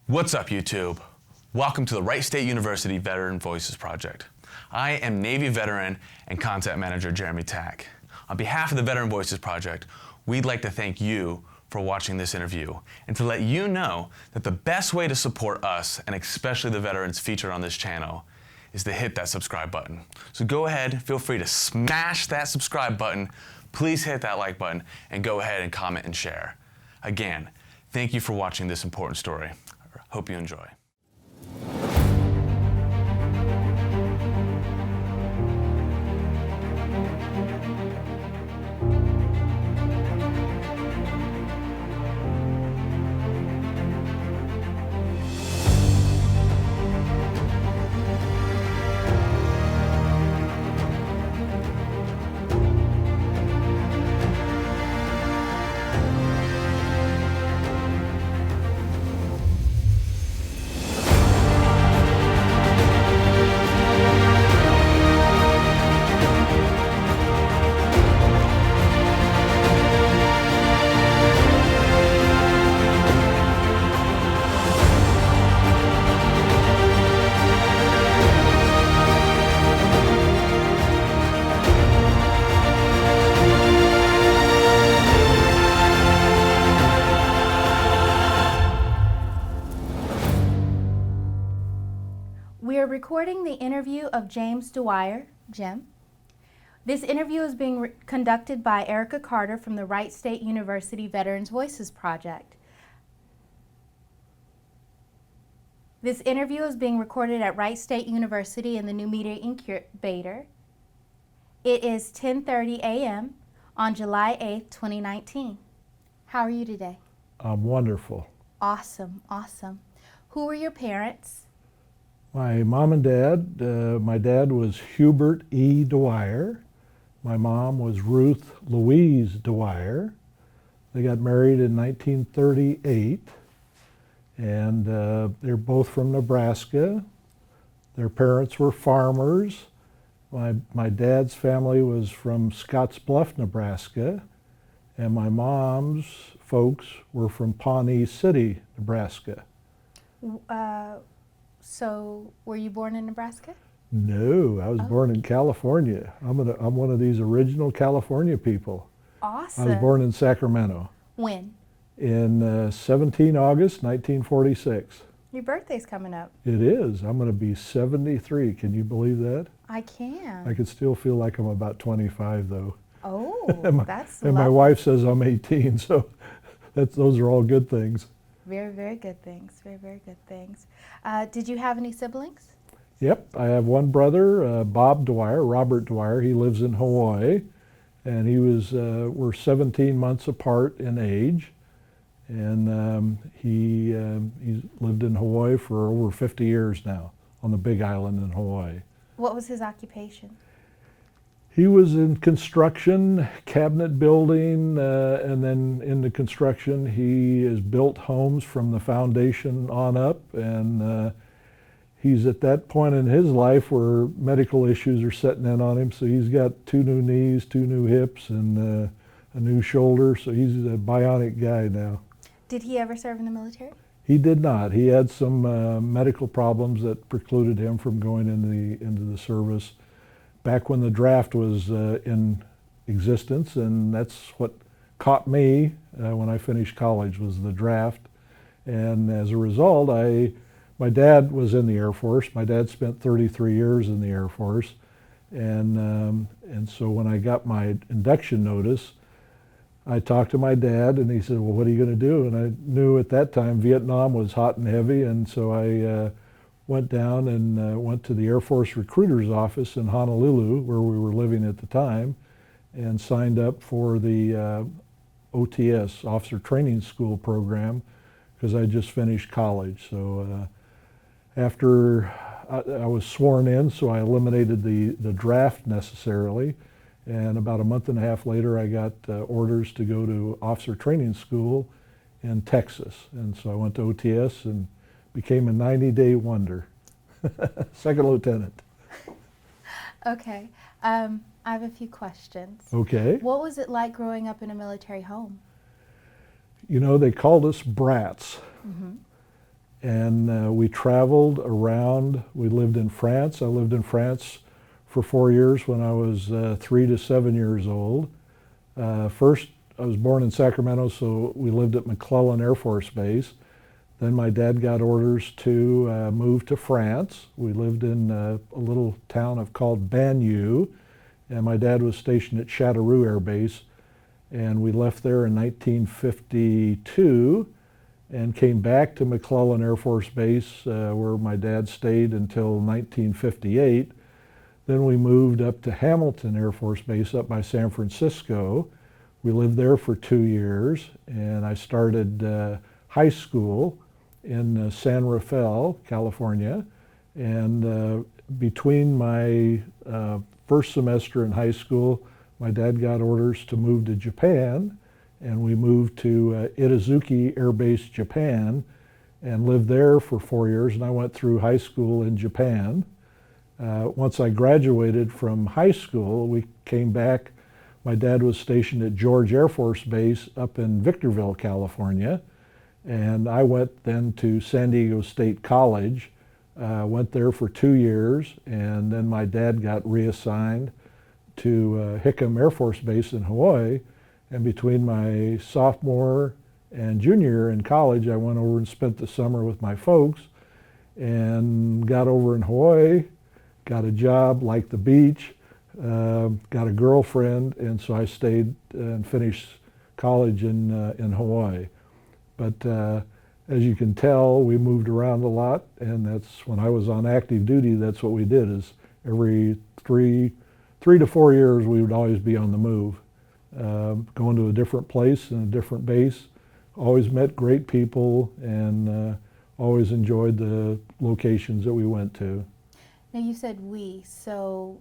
What's up, YouTube? Welcome to the Wright State University Veteran Voices Project. I am Navy veteran and content manager Jeremy Tack. On behalf of the Veteran Voices Project, we'd like to thank you for watching this interview and to let you know that the best way to support us, and especially the veterans featured on this channel, is to hit that subscribe button. So go ahead, feel free to smash that subscribe button, please hit that like button, and go ahead and comment and share. Again, thank you for watching this important story. Hope you enjoy. We are recording the interview of James Dwyer, Jim. This interview is being conducted by Ericka Carter from the Wright State University Veterans Voices Project. This interview is being recorded at Wright State University in the New Media Incubator. It is 10:30 a.m. on July 8th, 2019. How are you today? I'm wonderful. Awesome, awesome. Who are your parents? My mom and dad, my dad was Hubert E. Dwyer. My mom was Ruth Louise Dwyer. They got married in 1938, and they're both from Nebraska. Their parents were farmers. My dad's family was from Scottsbluff, Nebraska, and my mom's folks were from Pawnee City, Nebraska. So, were you born in Nebraska? No, I was born in California. I'm one of these original California people. Awesome. I was born in Sacramento. When? In 17 August 1946. Your birthday's coming up. It is. I'm going to be 73. Can you believe that? I can. I could still feel like I'm about 25 though. Oh, that's and my lovely. wife says I'm 18, so those are all good things. Very, very good things. Very, very good things. Did you have any siblings? Yep, I have one brother, Bob Dwyer, Robert Dwyer. He lives in Hawaii, and we're 17 months apart in age, and he's lived in Hawaii for over 50 years now, on the Big Island in Hawaii. What was his occupation? He was in construction, cabinet building, and then into construction. He has built homes from the foundation on up, and he's at that point in his life where medical issues are setting in on him. So he's got 2 new knees, 2 new hips, and a new shoulder. So he's a bionic guy now. Did he ever serve in the military? He did not. He had some medical problems that precluded him from going into the service back when the draft was in existence, and that's what caught me when I finished college, was the draft. And as a result, my dad was in the Air Force. My dad spent 33 years in the Air Force, and so when I got my induction notice, I talked to my dad, and he said, well, what are you going to do? And I knew at that time Vietnam was hot and heavy, and so I went down and went to the Air Force recruiter's office in Honolulu, where we were living at the time, and signed up for the OTS, Officer Training School program, because I just finished college. So after I was sworn in, so I eliminated the draft necessarily, and about a month and a half later I got orders to go to Officer Training School in Texas. And so I went to OTS and became a 90-day wonder, second lieutenant. Okay. I have a few questions. Okay. What was it like growing up in a military home? You know, they called us brats. Mm-hmm. and we traveled around. We lived in France. I lived in France for 4 years when I was 3 to 7 years old. First, I was born in Sacramento, so we lived at McClellan Air Force Base. Then my dad got orders to move to France. We lived in a little town called Bagneux, and my dad was stationed at Châteauroux Air Base. And we left there in 1952 and came back to McClellan Air Force Base, where my dad stayed until 1958. Then we moved up to Hamilton Air Force Base up by San Francisco. We lived there for 2 years, and I started high school in San Rafael, California. And between my first semester in high school, my dad got orders to move to Japan, and we moved to Itazuki Air Base, Japan, and lived there for 4 years, and I went through high school in Japan. Once I graduated from high school, we came back. My dad was stationed at George Air Force Base up in Victorville, California, and I went then to San Diego State College, went there for 2 years, and then my dad got reassigned to Hickam Air Force Base in Hawaii, and between my sophomore and junior year in college, I went over and spent the summer with my folks and got over in Hawaii, got a job, liked the beach, got a girlfriend, and so I stayed and finished college in Hawaii. But as you can tell, we moved around a lot, and that's when I was on active duty, that's what we did, is every three to 4 years we would always be on the move, going to a different place and a different base. Always met great people, and always enjoyed the locations that we went to. Now you said we, so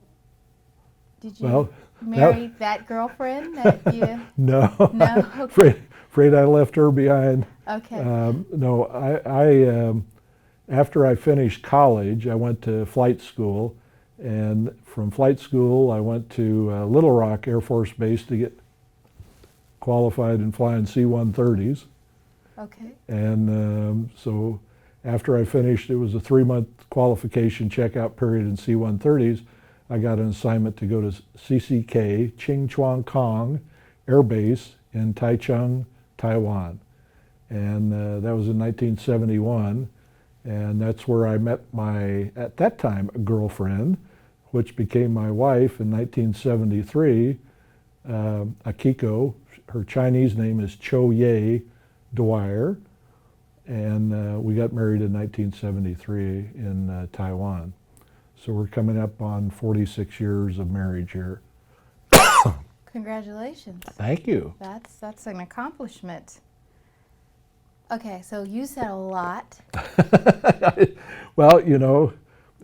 did you marry that girlfriend that you? No. No? Okay. Afraid I left her behind. Okay. No, I after I finished college, I went to flight school, and from flight school I went to Little Rock Air Force Base to get qualified in flying C-130s. Okay. And so after I finished, it was a 3-month qualification checkout period in C-130s. I got an assignment to go to CCK, Ching Chuang Kong Air Base in Taichung, Taiwan. And that was in 1971. And that's where I met my, at that time, girlfriend, which became my wife in 1973, Akiko. Her Chinese name is Cho Ye Dwyer. And we got married in 1973 in Taiwan. So we're coming up on 46 years of marriage here. Congratulations. Thank you. That's an accomplishment. Okay, so you said a lot. Well, you know,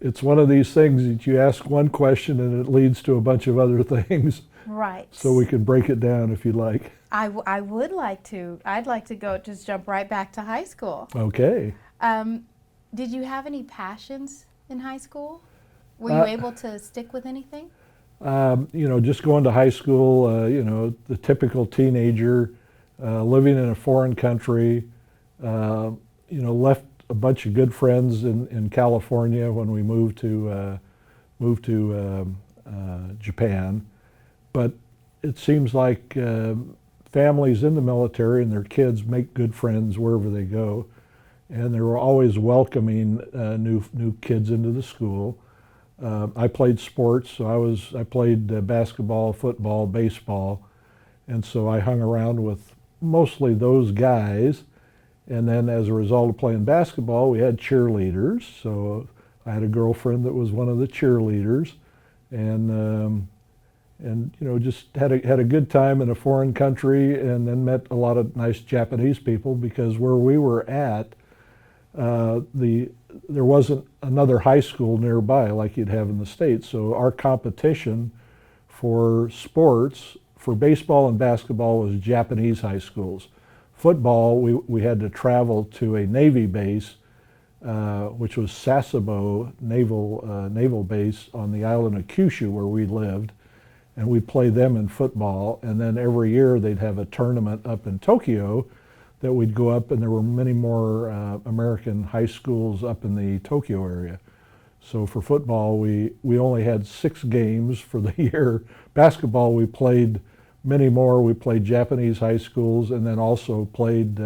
it's one of these things that you ask one question and it leads to a bunch of other things. Right. So we can break it down if you'd like. I would like to. I'd like to just jump right back to high school. Okay. Did you have any passions in high school? Were you able to stick with anything? You know, just going to high school, you know, the typical teenager, living in a foreign country, you know, left a bunch of good friends in California when we moved to Japan. But it seems like families in the military and their kids make good friends wherever they go, and they were always welcoming new kids into the school. I played sports, so I played basketball, football, baseball, and so I hung around with mostly those guys. And then as a result of playing basketball, we had cheerleaders. So I had a girlfriend that was one of the cheerleaders, and you know, just had a good time in a foreign country, and then met a lot of nice Japanese people, because where we were at, there wasn't another high school nearby like you'd have in the States. So our competition for sports, for baseball and basketball, was Japanese high schools. Football, we had to travel to a Navy base, which was Sasebo Naval Base on the island of Kyushu, where we lived, and we'd play them in football. And then every year they'd have a tournament up in Tokyo that we'd go up, and there were many more American high schools up in the Tokyo area. So for football, we only had 6 games for the year. Basketball, we played many more. We played Japanese high schools, and then also played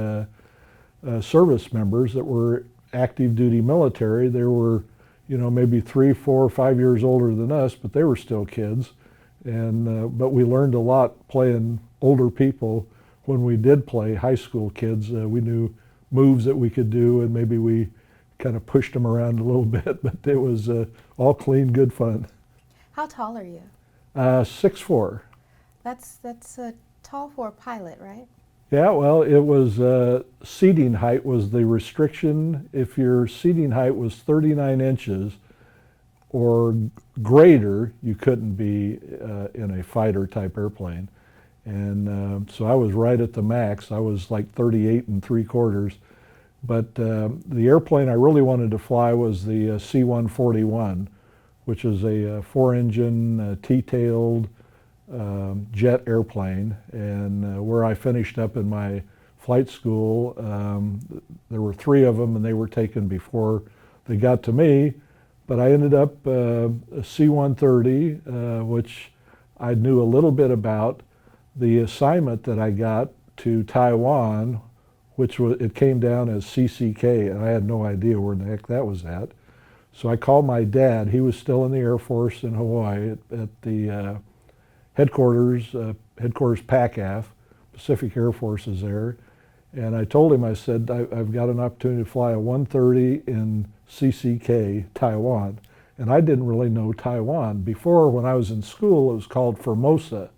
service members that were active duty military. They were, maybe 3, 4, 5 years older than us, but they were still kids. And but we learned a lot playing older people. When we did play high school kids, we knew moves that we could do, and maybe we kind of pushed them around a little bit, but it was all clean, good fun. How tall are you? 6'4". That's tall for a pilot, right? Yeah, well, it was seating height was the restriction. If your seating height was 39 inches or greater, you couldn't be in a fighter type airplane. And so I was right at the max. I was like 38 3/4. But the airplane I really wanted to fly was the C-141, which is a 4-engine, T-tailed jet airplane. And where I finished up in my flight school, there were 3 of them, and they were taken before they got to me. But I ended up a C-130, which I knew a little bit about. The assignment that I got to Taiwan, which was, it came down as CCK, and I had no idea where the heck that was at. So I called my dad. He was still in the Air Force in Hawaii at the headquarters PACAF, Pacific Air Force is there. And I told him, I said, I've got an opportunity to fly a 130 in CCK, Taiwan. And I didn't really know Taiwan. Before, when I was in school, it was called Formosa.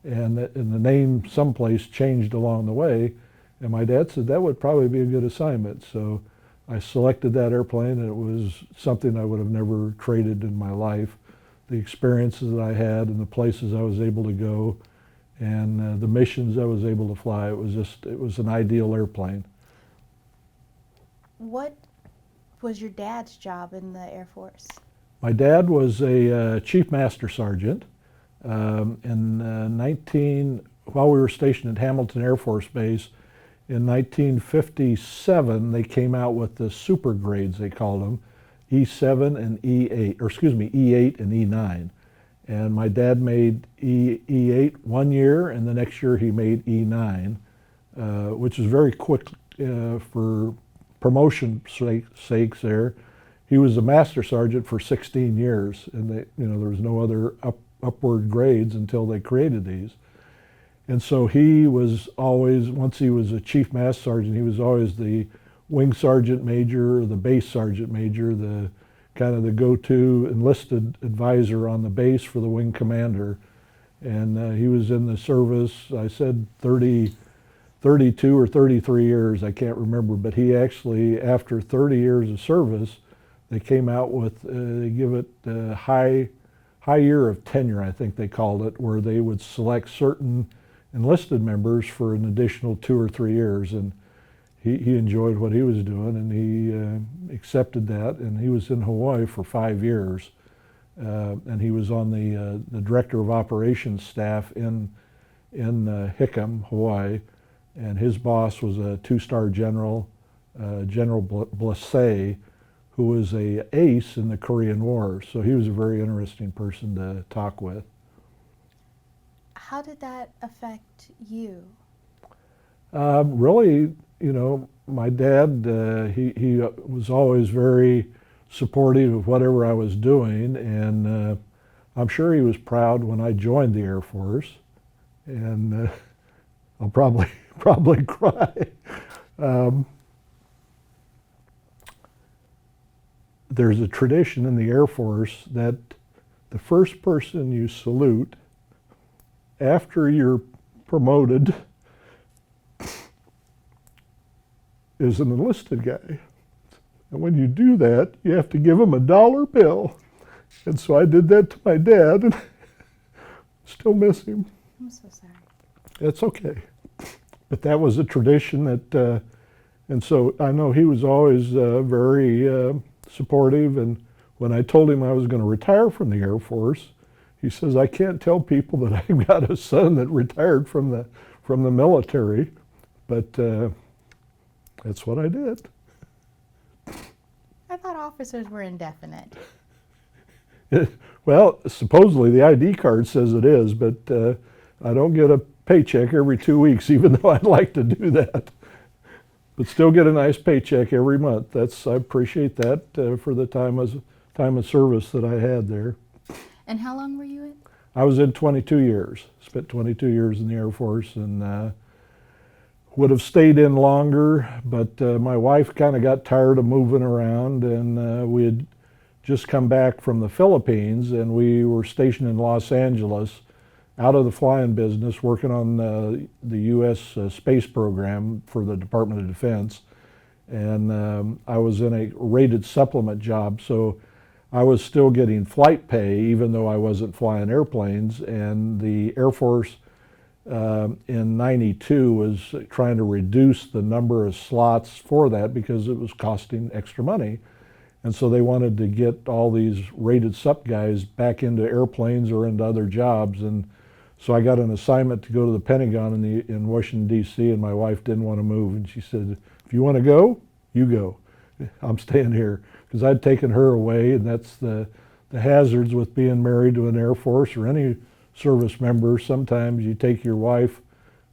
And the name someplace changed along the way. And my dad said that would probably be a good assignment. So I selected that airplane, and it was something I would have never traded in my life. The experiences that I had and the places I was able to go and the missions I was able to fly, it was an ideal airplane. What was your dad's job in the Air Force? My dad was a Chief Master Sergeant. While we were stationed at Hamilton Air Force Base, in 1957, they came out with the super grades, they called them, E7 and E8, or excuse me, E8 and E9. And my dad made E8 one year, and the next year he made E9, which is very quick for promotion sakes there. He was a Master Sergeant for 16 years, and there was no other upward grades until they created these. And so he was always, once he was a Chief Master Sergeant, he was always the Wing Sergeant Major, or the Base Sergeant Major, the kind of the go-to enlisted advisor on the base for the Wing Commander. And he was in the service, I said 32 or 33 years, I can't remember, but he actually, after 30 years of service, they came out with, they give it high year of tenure, I think they called it, where they would select certain enlisted members for an additional 2 or 3 years. And he enjoyed what he was doing, and he accepted that, and he was in Hawaii for 5 years. And he was on the Director of Operations staff in Hickam, Hawaii, and his boss was a 2-star general, General Blase, who was an ace in the Korean War. So he was a very interesting person to talk with. How did that affect you? Really, my dad, he was always very supportive of whatever I was doing, and I'm sure he was proud when I joined the Air Force, and I'll probably cry. There's a tradition in the Air Force that the first person you salute after you're promoted is an enlisted guy. And when you do that, you have to give him a $1 bill. And so I did that to my dad, and still miss him. I'm so sorry. It's okay. But that was a tradition that, and so I know he was always very supportive. And when I told him I was going to retire from the Air Force, he says, I can't tell people that I've got a son that retired from the military, but that's what I did. I thought officers were indefinite. Well, supposedly the ID card says it is, but I don't get a paycheck every 2 weeks, even though I'd like to do that. But still get a nice paycheck every month. I appreciate that for the time of service that I had there. And how long were you in? I was in 22 years. Spent 22 years in the Air Force, and would have stayed in longer, but my wife kind of got tired of moving around, and we had just come back from the Philippines, and we were stationed in Los Angeles, out of the flying business, working on the U.S. space program for the Department of Defense. And I was in a rated supplement job, so I was still getting flight pay even though I wasn't flying airplanes. And the Air Force in '92 was trying to reduce the number of slots for that because it was costing extra money. And so they wanted to get all these rated sup guys back into airplanes or into other jobs. And so I got an assignment to go to the Pentagon in Washington, D.C., and my wife didn't want to move. And she said, if you want to go, you go. I'm staying here. Because I'd taken her away, and that's the hazards with being married to an Air Force or any service member. Sometimes you take your wife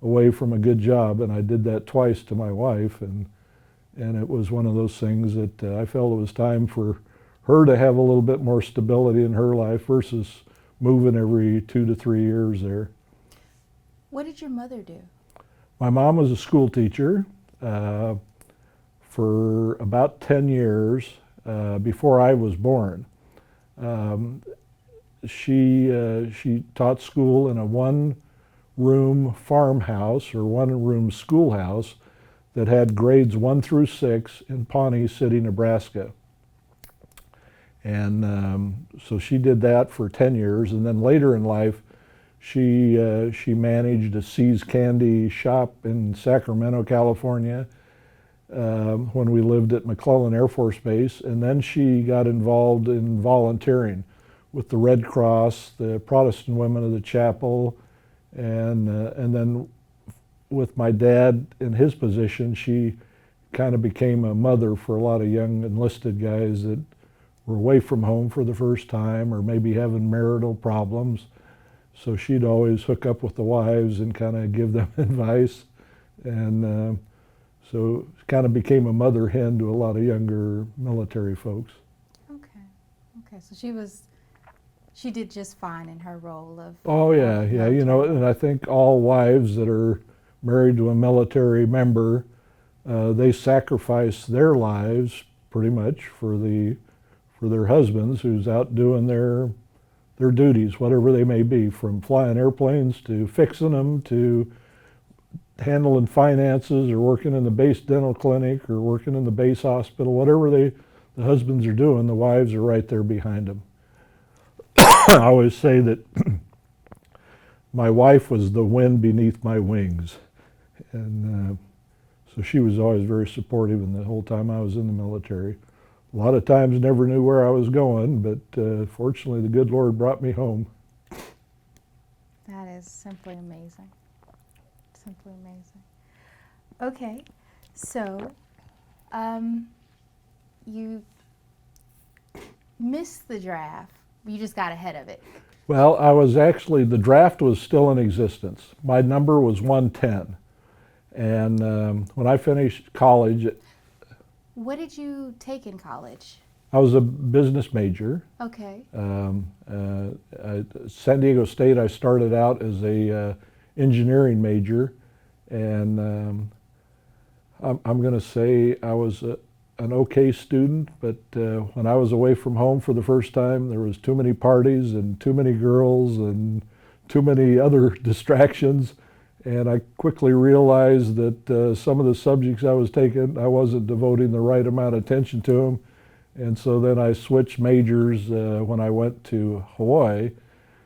away from a good job, and I did that twice to my wife. And it was one of those things that I felt it was time for her to have a little bit more stability in her life versus moving every 2 to 3 years there. What did your mother do? My mom was a school teacher for about 10 years before I was born. She taught school in a one-room farmhouse or one-room schoolhouse that had grades 1 through 6 in Pawnee City, Nebraska. And so she did that for 10 years, and then later in life she managed a See's Candy shop in Sacramento, California when we lived at McClellan Air Force Base, and then she got involved in volunteering with the Red Cross, the Protestant Women of the Chapel, and then with my dad in his position, she kind of became a mother for a lot of young enlisted guys that were away from home for the first time or maybe having marital problems. So she'd always hook up with the wives and kind of give them advice. And so it kind of became a mother hen to a lot of younger military folks. Okay, so she did just fine in her role of... Oh yeah, you know, and I think all wives that are married to a military member, they sacrifice their lives pretty much for their husbands who's out doing their duties, whatever they may be, from flying airplanes to fixing them to handling finances or working in the base dental clinic or working in the base hospital. Whatever the husbands are doing, the wives are right there behind them. I always say that my wife was the wind beneath my wings, and so she was always very supportive in the whole time I was in the military. A lot of times never knew where I was going, but fortunately the good Lord brought me home. That is simply amazing. Simply amazing. Okay, so you missed the draft. You just got ahead of it. Well, the draft was still in existence. My number was 110. And when I finished college... What did you take in college? I was a business major. Okay. At San Diego State, I started out as a engineering major, and I'm going to say I was an okay student, but when I was away from home for the first time, there was too many parties and too many girls and too many other distractions. And I quickly realized that some of the subjects I was taking, I wasn't devoting the right amount of attention to them. And so then I switched majors when I went to Hawaii,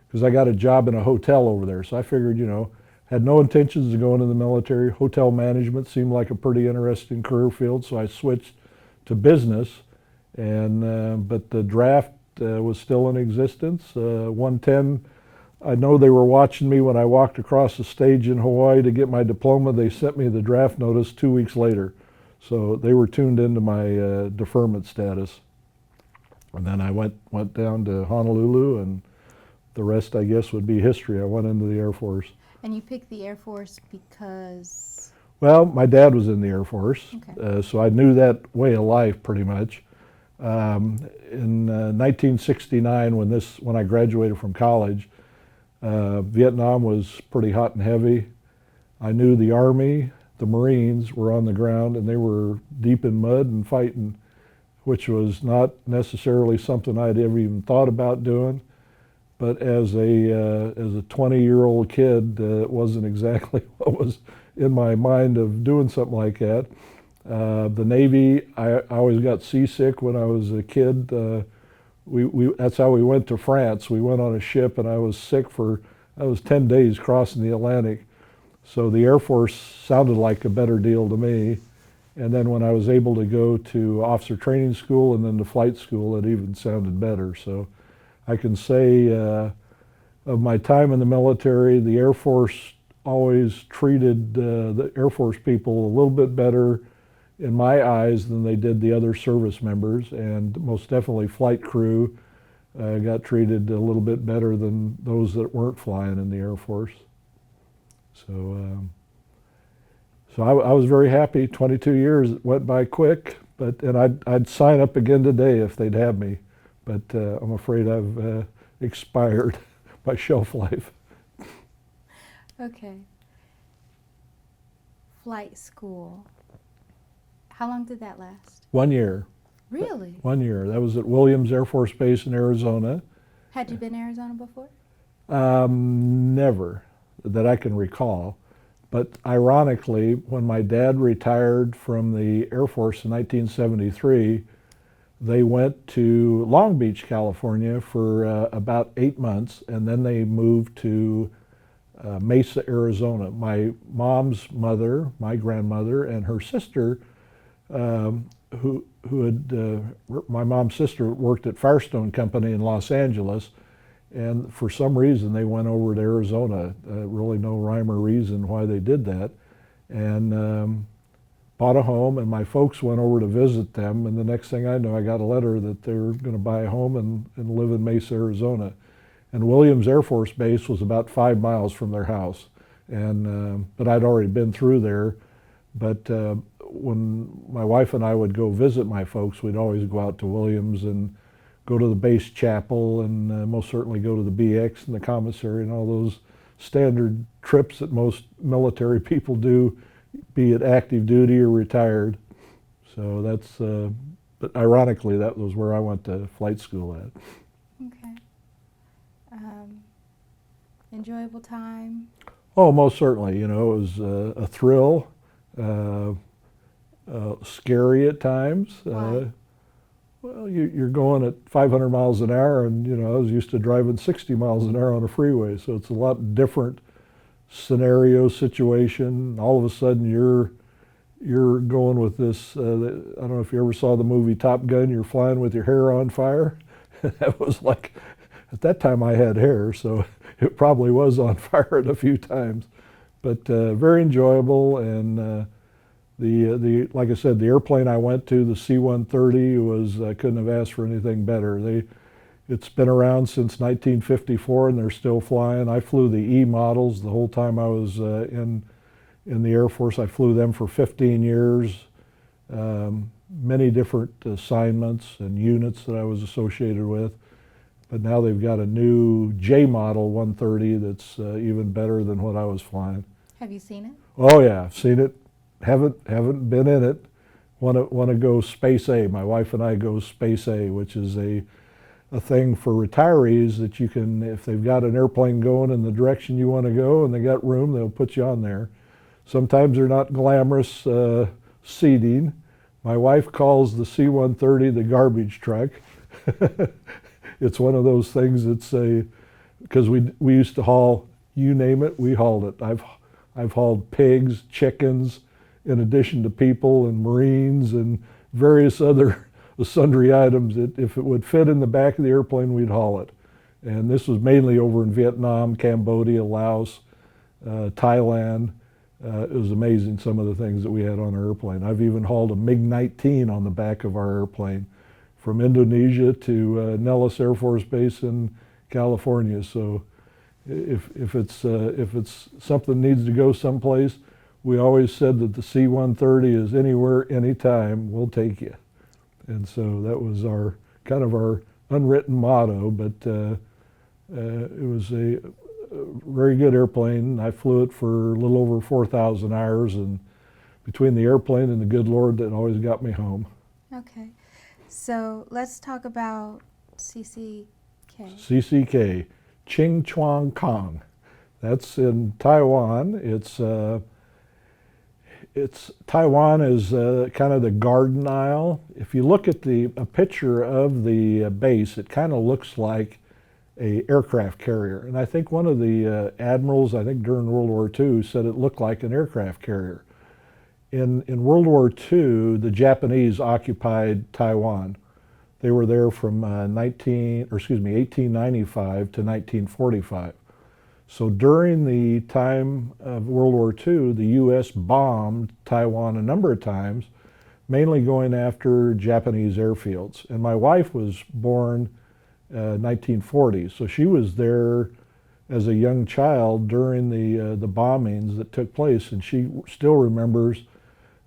because I got a job in a hotel over there. So I figured, had no intentions of going in the military. Hotel management seemed like a pretty interesting career field, so I switched to business. And but the draft was still in existence. 110. I know they were watching me when I walked across the stage in Hawaii to get my diploma. They sent me the draft notice 2 weeks later. So they were tuned into my deferment status. And then I went down to Honolulu, and the rest, I guess, would be history. I went into the Air Force. And you picked the Air Force because? Well, my dad was in the Air Force, Okay. so I knew that way of life pretty much. In 1969, when I graduated from college, Vietnam was pretty hot and heavy. I knew the Army, the Marines were on the ground, and they were deep in mud and fighting, which was not necessarily something I'd ever even thought about doing. But as a 20-year-old kid, it wasn't exactly what was in my mind of doing something like that. The Navy, I always got seasick when I was a kid. That's how we went to France. We went on a ship, and I was sick I was 10 days crossing the Atlantic. So the Air Force sounded like a better deal to me. And then when I was able to go to officer training school and then to flight school, it even sounded better. So I can say of my time in the military, the Air Force always treated the Air Force people a little bit better in my eyes than they did the other service members, and most definitely flight crew got treated a little bit better than those that weren't flying in the Air Force. So I was very happy. 22 years went by quick, and I'd sign up again today if they'd have me, but I'm afraid I've expired my shelf life. Okay. Flight school. How long did that last? 1 year. Really? 1 year. That was at Williams Air Force Base in Arizona. Had you been to Arizona before? Never, that I can recall. But ironically, when my dad retired from the Air Force in 1973, they went to Long Beach, California for about 8 months, and then they moved to Mesa, Arizona. My mom's mother, my grandmother, and her sister, my mom's sister worked at Firestone Company in Los Angeles, and for some reason they went over to Arizona. Really no rhyme or reason why they did that, and bought a home, and my folks went over to visit them, and the next thing I know, I got a letter that they were going to buy a home and live in Mesa, Arizona. And Williams Air Force Base was about 5 miles from their house, and but I'd already been through there. But when my wife and I would go visit my folks, we'd always go out to Williams and go to the base chapel, and most certainly go to the BX and the commissary and all those standard trips that most military people do, be it active duty or retired. So that's, but ironically, that was where I went to flight school at. Okay. Enjoyable time? Oh, most certainly. You know, it was a thrill, scary at times. Why? Well, you're going at 500 miles an hour, and you know, I was used to driving 60 miles an hour on a freeway, so it's a lot different scenario, situation. All of a sudden you're going with this, I don't know if you ever saw the movie Top Gun, you're flying with your hair on fire. That was like, at that time I had hair, so it probably was on fire a few times. But very enjoyable, and the like I said, the airplane I went to, the C-130, was, I couldn't have asked for anything better. It's been around since 1954, and they're still flying. I flew the E models the whole time I was in the Air Force. I flew them for 15 years, many different assignments and units that I was associated with. But now they've got a new J model 130 that's even better than what I was flying. Have you seen it? Oh yeah, I've seen it. Haven't been in it. Want to go Space A. My wife and I go Space A, which is a thing for retirees that you can, if they've got an airplane going in the direction you want to go and they got room, they'll put you on there. Sometimes they're not glamorous seating. My wife calls the C-130 the garbage truck. It's one of those things that's because we used to haul, you name it, we hauled it. I've hauled pigs, chickens, in addition to people and Marines and various other sundry items that if it would fit in the back of the airplane, we'd haul it. And this was mainly over in Vietnam, Cambodia, Laos, Thailand, It was amazing some of the things that we had on our airplane. I've even hauled a MiG-19 on the back of our airplane from Indonesia to Nellis Air Force Base in California. So if it's something needs to go someplace, we always said that the C-130 is anywhere, anytime, we'll take you. And so that was our kind of our unwritten motto, but it was a very good airplane. I flew it for a little over 4,000 hours, and between the airplane and the good Lord, that always got me home. Okay, so let's talk about CCK. CCK, Ching Chuang Kong. That's in Taiwan. Taiwan is kind of the Garden Isle. If you look at a picture of the base, it kind of looks like a aircraft carrier. And I think one of the admirals, I think during World War II, said it looked like an aircraft carrier. In World War II, the Japanese occupied Taiwan. They were there from 1895 to 1945. So during the time of World War II, the U.S. bombed Taiwan a number of times, mainly going after Japanese airfields. And my wife was born 1940, so she was there as a young child during the bombings that took place, and she still remembers.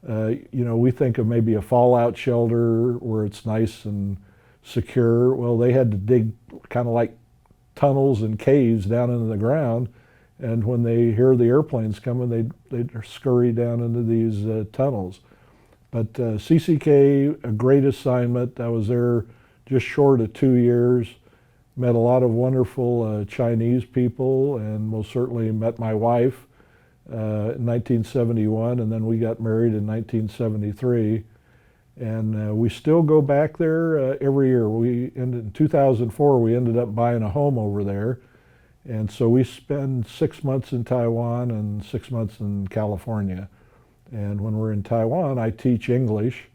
We think of maybe a fallout shelter where it's nice and secure. Well, they had to dig kind of like tunnels and caves down into the ground, and when they hear the airplanes coming, they'd scurry down into these tunnels. But CCK, a great assignment. I was there just short of 2 years, met a lot of wonderful Chinese people, and most certainly met my wife in 1971, and then we got married in 1973. And we still go back there every year. In 2004, we ended up buying a home over there. And so we spend 6 months in Taiwan and 6 months in California. And when we're in Taiwan, I teach English,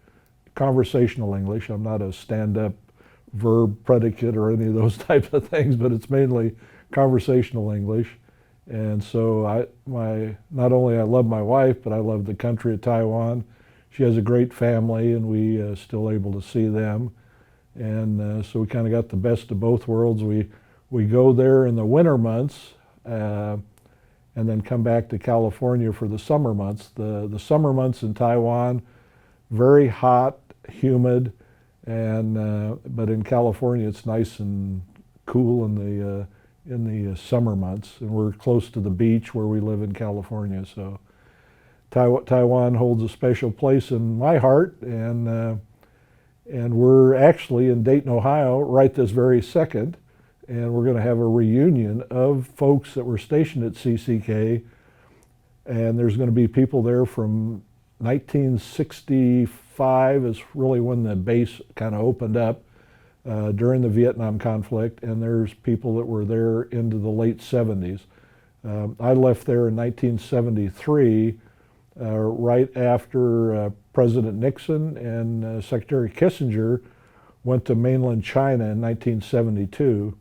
conversational English. I'm not a stand-up verb predicate or any of those types of things, but it's mainly conversational English. And so not only I love my wife, but I love the country of Taiwan. She has a great family, and we still able to see them. And so we kind of got the best of both worlds. We go there in the winter months and then come back to California for the summer months. The summer months in Taiwan, very hot, humid, but in California it's nice and cool in the summer months. And we're close to the beach where we live in California, so Taiwan holds a special place in my heart, and we're actually in Dayton, Ohio, right this very second, and we're going to have a reunion of folks that were stationed at CCK, and there's going to be people there from 1965 is really when the base kind of opened up during the Vietnam conflict, and there's people that were there into the late 70s. I left there in 1973. Right after President Nixon and Secretary Kissinger went to mainland China in 1972,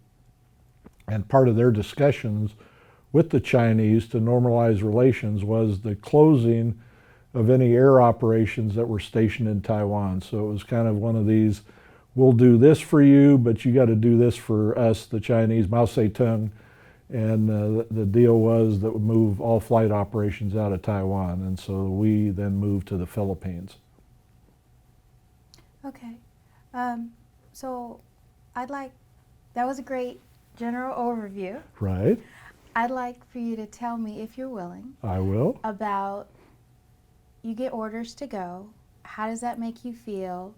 and part of their discussions with the Chinese to normalize relations was the closing of any air operations that were stationed in Taiwan. So it was kind of one of these, we'll do this for you, but you got to do this for us, the Chinese, Mao Zedong. And the deal was that would move all flight operations out of Taiwan, and so we then moved to the Philippines. Okay, so that was a great general overview. Right. I'd like for you to tell me, if you're willing, I will. About you get orders to go. How does that make you feel?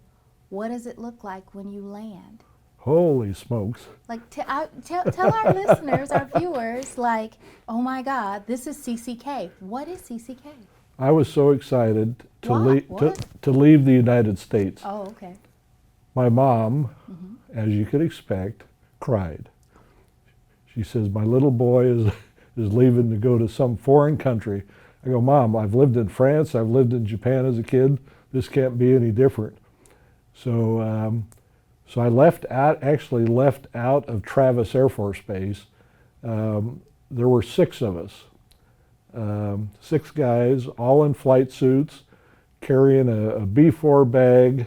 What does it look like when you land? Holy smokes. Like, tell our listeners, our viewers, like, oh my God, this is CCK. What is CCK? I was so excited to leave the United States. Oh, okay. My mom, as you could expect, cried. She says, my little boy is leaving to go to some foreign country. I go, Mom, I've lived in France, I've lived in Japan as a kid. This can't be any different. So I actually left out of Travis Air Force Base. There were 6 of us. 6 guys, all in flight suits, carrying a B-4 bag,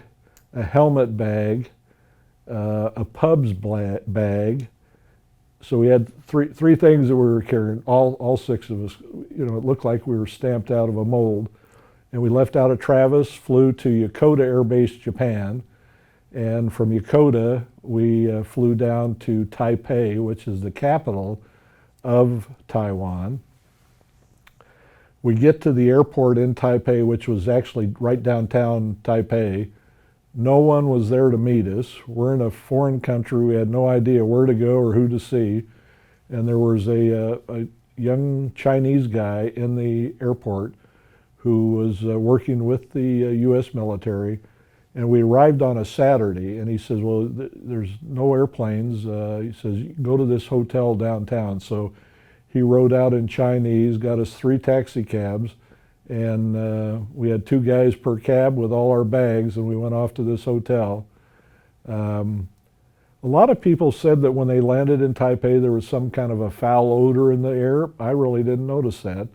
a helmet bag, a pubs bag. So we had three things that we were carrying, all 6 of us. You know, it looked like we were stamped out of a mold. And we left out of Travis, flew to Yokota Air Base, Japan. And from Yokota, we flew down to Taipei, which is the capital of Taiwan. We get to the airport in Taipei, which was actually right downtown Taipei. No one was there to meet us. We're in a foreign country. We had no idea where to go or who to see. And there was a young Chinese guy in the airport who was working with the U.S. military. And we arrived on a Saturday, and he says, well, there's no airplanes. He says, go to this hotel downtown. So he rode out in Chinese, got us 3 taxi cabs, and we had 2 guys per cab with all our bags, and we went off to this hotel. A lot of people said that when they landed in Taipei, there was some kind of a foul odor in the air. I really didn't notice that.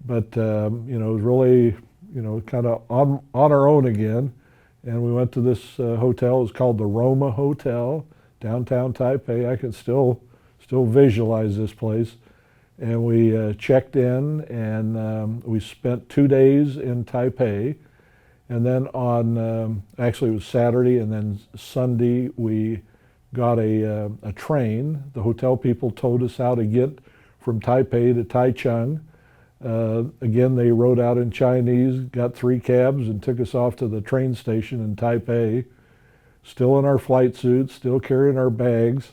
But, you know, it was really, you know, kind of on our own again. And we went to this hotel. It was called the Roma Hotel, downtown Taipei. I can still visualize this place. And we checked in, and we spent 2 days in Taipei. And then on, actually it was Saturday, and then Sunday we got a train. The hotel people told us how to get from Taipei to Taichung. Again, they rode out in Chinese, got 3 cabs, and took us off to the train station in Taipei. Still in our flight suits, still carrying our bags.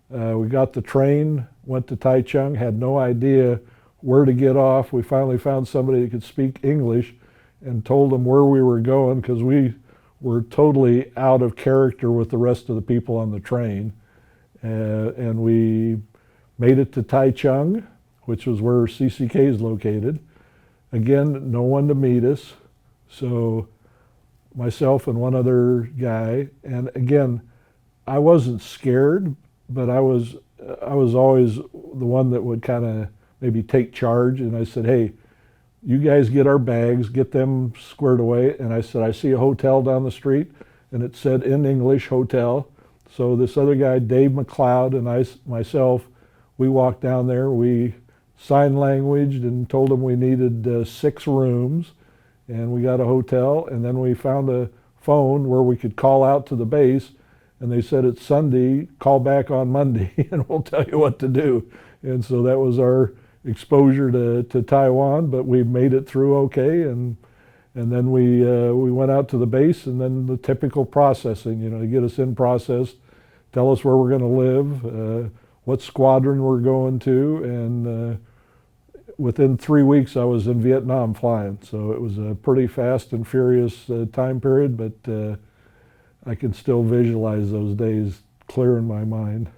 We got the train, went to Taichung, had no idea where to get off. We finally found somebody that could speak English and told them where we were going, because we were totally out of character with the rest of the people on the train. And we made it to Taichung, which was where CCK is located. Again, no one to meet us. So myself and one other guy, and again, I wasn't scared, but I was always the one that would kind of maybe take charge. And I said, hey, you guys get our bags, get them squared away. And I said, I see a hotel down the street, and it said in English, hotel. So this other guy, Dave McLeod, and myself, we walked down there. We sign languaged and told them we needed 6 rooms, and we got a hotel. And then we found a phone where we could call out to the base, and they said it's Sunday, call back on Monday and we'll tell you what to do. And so that was our exposure to Taiwan, but we made it through okay. And then we went out to the base, and then the typical processing, you know, to get us in process, tell us where we're going to live, what squadron we're going to, and within 3 weeks I was in Vietnam flying. So it was a pretty fast and furious time period, but I can still visualize those days clear in my mind.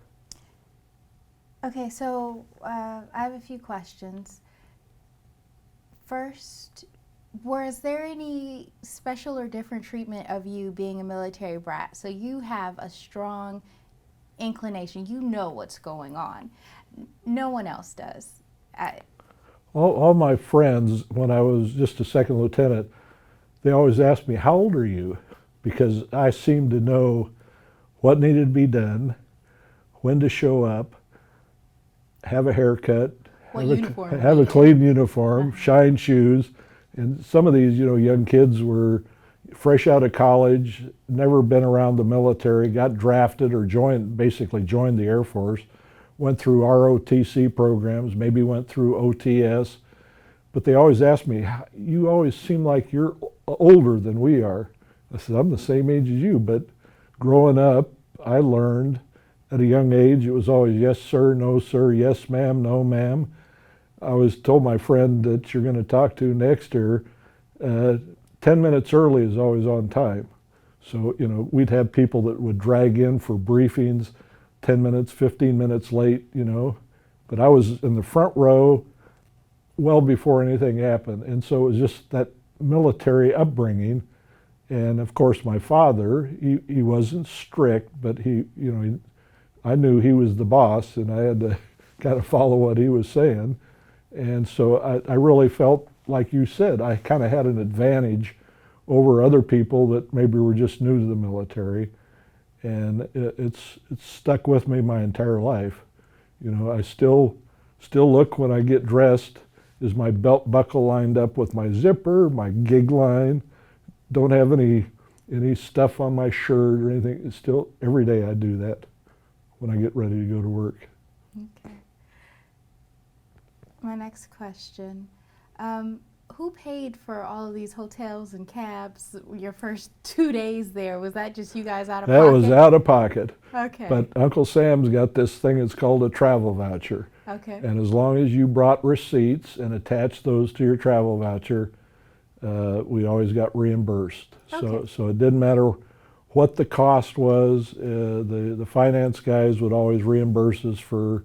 Okay, so I have a few questions. First, was there any special or different treatment of you being a military brat? So you have a strong inclination, you know what's going on. No one else does. All my friends, when I was just a second lieutenant, they always asked me, how old are you? Because I seemed to know what needed to be done, when to show up, have a haircut, have a clean uniform, shine shoes. And some of these, you know, young kids were fresh out of college, never been around the military, got drafted or basically joined the Air Force, went through ROTC programs, maybe went through OTS. But they always asked me, you always seem like you're older than we are. I said, I'm the same age as you, but growing up, I learned at a young age, it was always yes, sir, no, sir, yes, ma'am, no, ma'am. I was told my friend that you're going to talk to next year, 10 minutes early is always on time. So, you know, we'd have people that would drag in for briefings 10 minutes, 15 minutes late, you know. But I was in the front row well before anything happened. And so it was just that military upbringing. And of course, my father, he wasn't strict, but I knew he was the boss, and I had to kind of follow what he was saying. And so I really felt, like you said, I kind of had an advantage over other people that maybe were just new to the military. And it's stuck with me my entire life. You know, I still look when I get dressed, is my belt buckle lined up with my zipper, my gig line, don't have any stuff on my shirt or anything. It's still, every day I do that when I get ready to go to work. Okay. My next question. Who paid for all of these hotels and cabs your first 2 days there? Was that just you guys out of pocket? That was out of pocket. Okay. But Uncle Sam's got this thing, it's called a travel voucher. Okay. And as long as you brought receipts and attached those to your travel voucher, we always got reimbursed. Okay. So it didn't matter what the cost was. The finance guys would always reimburse us for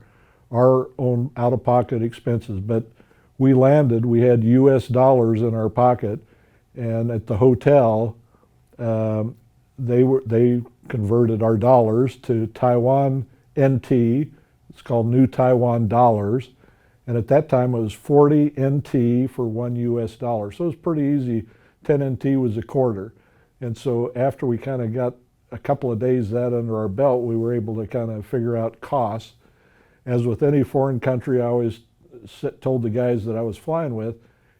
our own out-of-pocket expenses. But we landed, we had US dollars in our pocket, and at the hotel, they converted our dollars to Taiwan NT. It's called New Taiwan dollars. And at that time it was 40 NT for 1 US dollar. So it was pretty easy. 10 NT was a quarter. And so after we kind of got a couple of days that under our belt, we were able to kind of figure out costs. As with any foreign country, I always told the guys that I was flying with,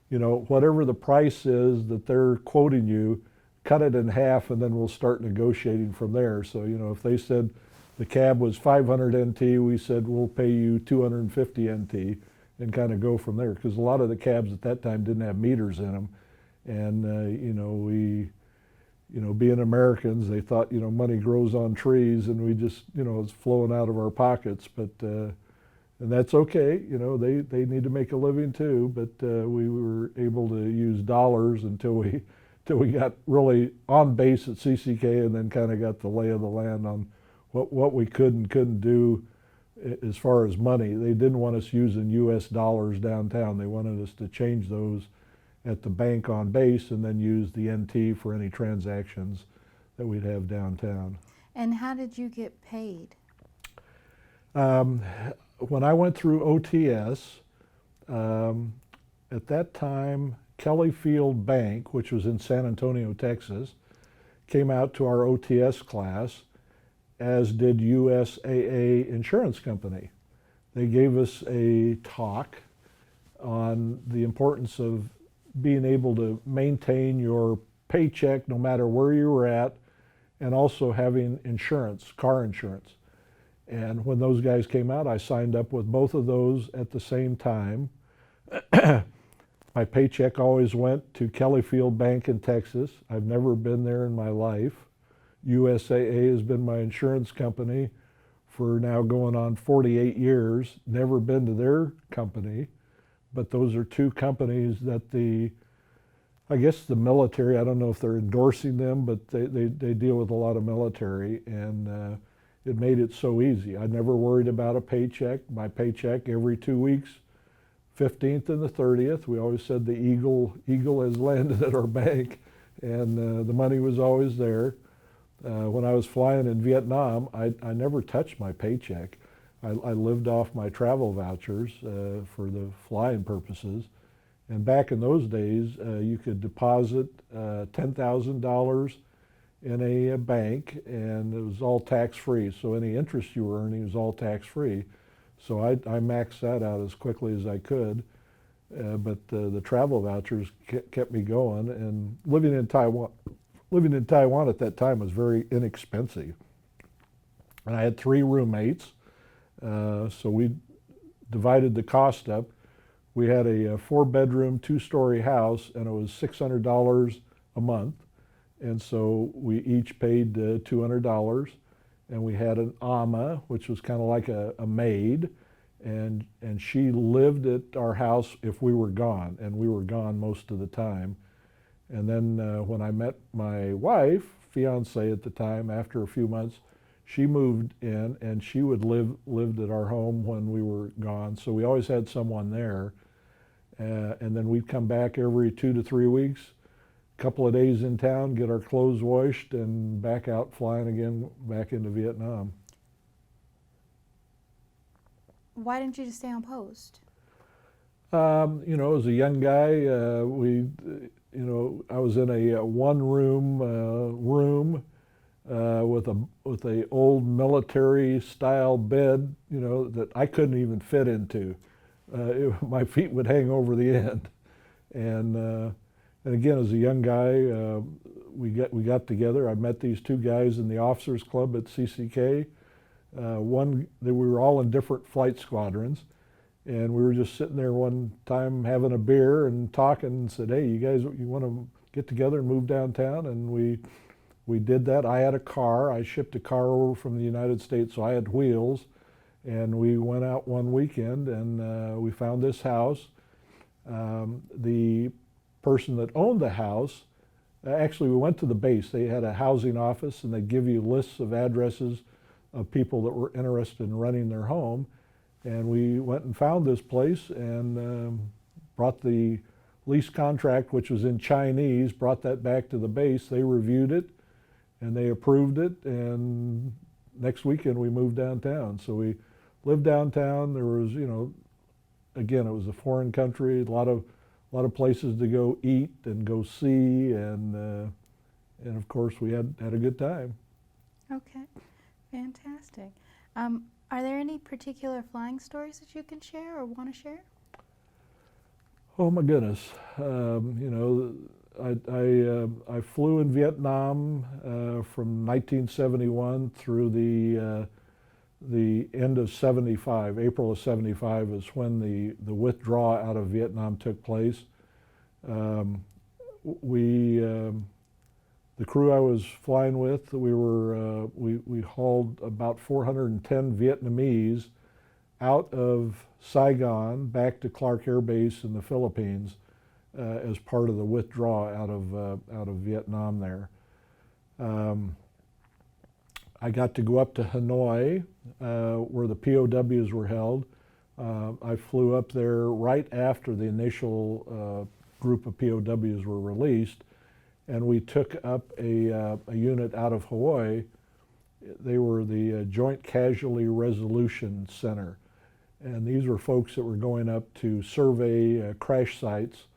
you know, whatever the price is that they're quoting you, cut it in half and then we'll start negotiating from there. So, you know, if they said the cab was 500 NT, we said we'll pay you 250 NT and kind of go from there. Because a lot of the cabs at that time didn't have meters in them. And, being Americans, they thought, you know, money grows on trees and we just, you know, it's flowing out of our pockets. But, and that's okay, you know, they need to make a living too. But we were able to use dollars until we got really on base at CCK and then kind of got the lay of the land on what we could and couldn't do as far as money. They didn't want us using US dollars downtown. They wanted us to change those at the bank on base and then use the NT for any transactions that we'd have downtown. And how did you get paid? When I went through OTS, at that time, Kelly Field Bank, which was in San Antonio, Texas, came out to our OTS class, as did USAA Insurance Company. They gave us a talk on the importance of being able to maintain your paycheck no matter where you were at, and also having insurance, car insurance. And when those guys came out, I signed up with both of those at the same time. My paycheck always went to Kelly Field Bank in Texas. I've never been there in my life. USAA has been my insurance company for now going on 48 years. Never been to their company, but those are two companies that I guess the military, I don't know if they're endorsing them, but they deal with a lot of military, and it made it so easy. I never worried about a paycheck. My paycheck every 2 weeks, 15th and the 30th. We always said the eagle has landed at our bank, and the money was always there. When I was flying in Vietnam, I never touched my paycheck. I lived off my travel vouchers for the flying purposes. And back in those days, you could deposit $10,000 in a bank, and it was all tax-free. So any interest you were earning was all tax-free. So I maxed that out as quickly as I could. But the travel vouchers kept me going. And living in Taiwan at that time was very inexpensive. And I had 3 roommates, so we divided the cost up. We had a 4-bedroom, 2-story house, and it was $600 a month. And so we each paid $200. And we had an ama, which was kind of like a maid, and she lived at our house if we were gone, and we were gone most of the time. And then when I met my wife, fiance at the time, after a few months, she moved in, and she lived at our home when we were gone. So we always had someone there. And then we'd come back every 2 to 3 weeks, a couple of days in town, get our clothes washed, and back out flying again back into Vietnam. Why didn't you just stay on post? You know, as a young guy, I was in a one-room room with a old military-style bed, you know, that I couldn't even fit into. My feet would hang over the end, and again, as a young guy, we got together. I met these two guys in the officers club at CCK. We were all in different flight squadrons, and we were just sitting there one time having a beer and talking, and said, "Hey, you guys, you want to get together and move downtown?" And we did that. I had a car. I shipped a car over from the United States, so I had wheels. And we went out one weekend and we found this house. The person that owned the house, actually we went to the base. They had a housing office and they give you lists of addresses of people that were interested in renting their home. And we went and found this place and brought the lease contract, which was in Chinese, brought that back to the base. They reviewed it and they approved it, and next weekend we moved downtown. So we lived downtown. There was, you know, again, it was a foreign country, a lot of places to go eat and go see, and of course we had a good time. Okay, fantastic. Are there any particular flying stories that you can share or want to share? Oh my goodness, you know, I flew in Vietnam from 1971 through the end of '75. April of '75 is when the withdrawal out of Vietnam took place. The crew I was flying with, we hauled about 410 Vietnamese out of Saigon back to Clark Air Base in the Philippines as part of the withdrawal out of Vietnam there. I got to go up to Hanoi, where the POWs were held. I flew up there right after the initial group of POWs were released, and we took up a unit out of Hawaii. They were the Joint Casualty Resolution Center, and these were folks that were going up to survey crash sites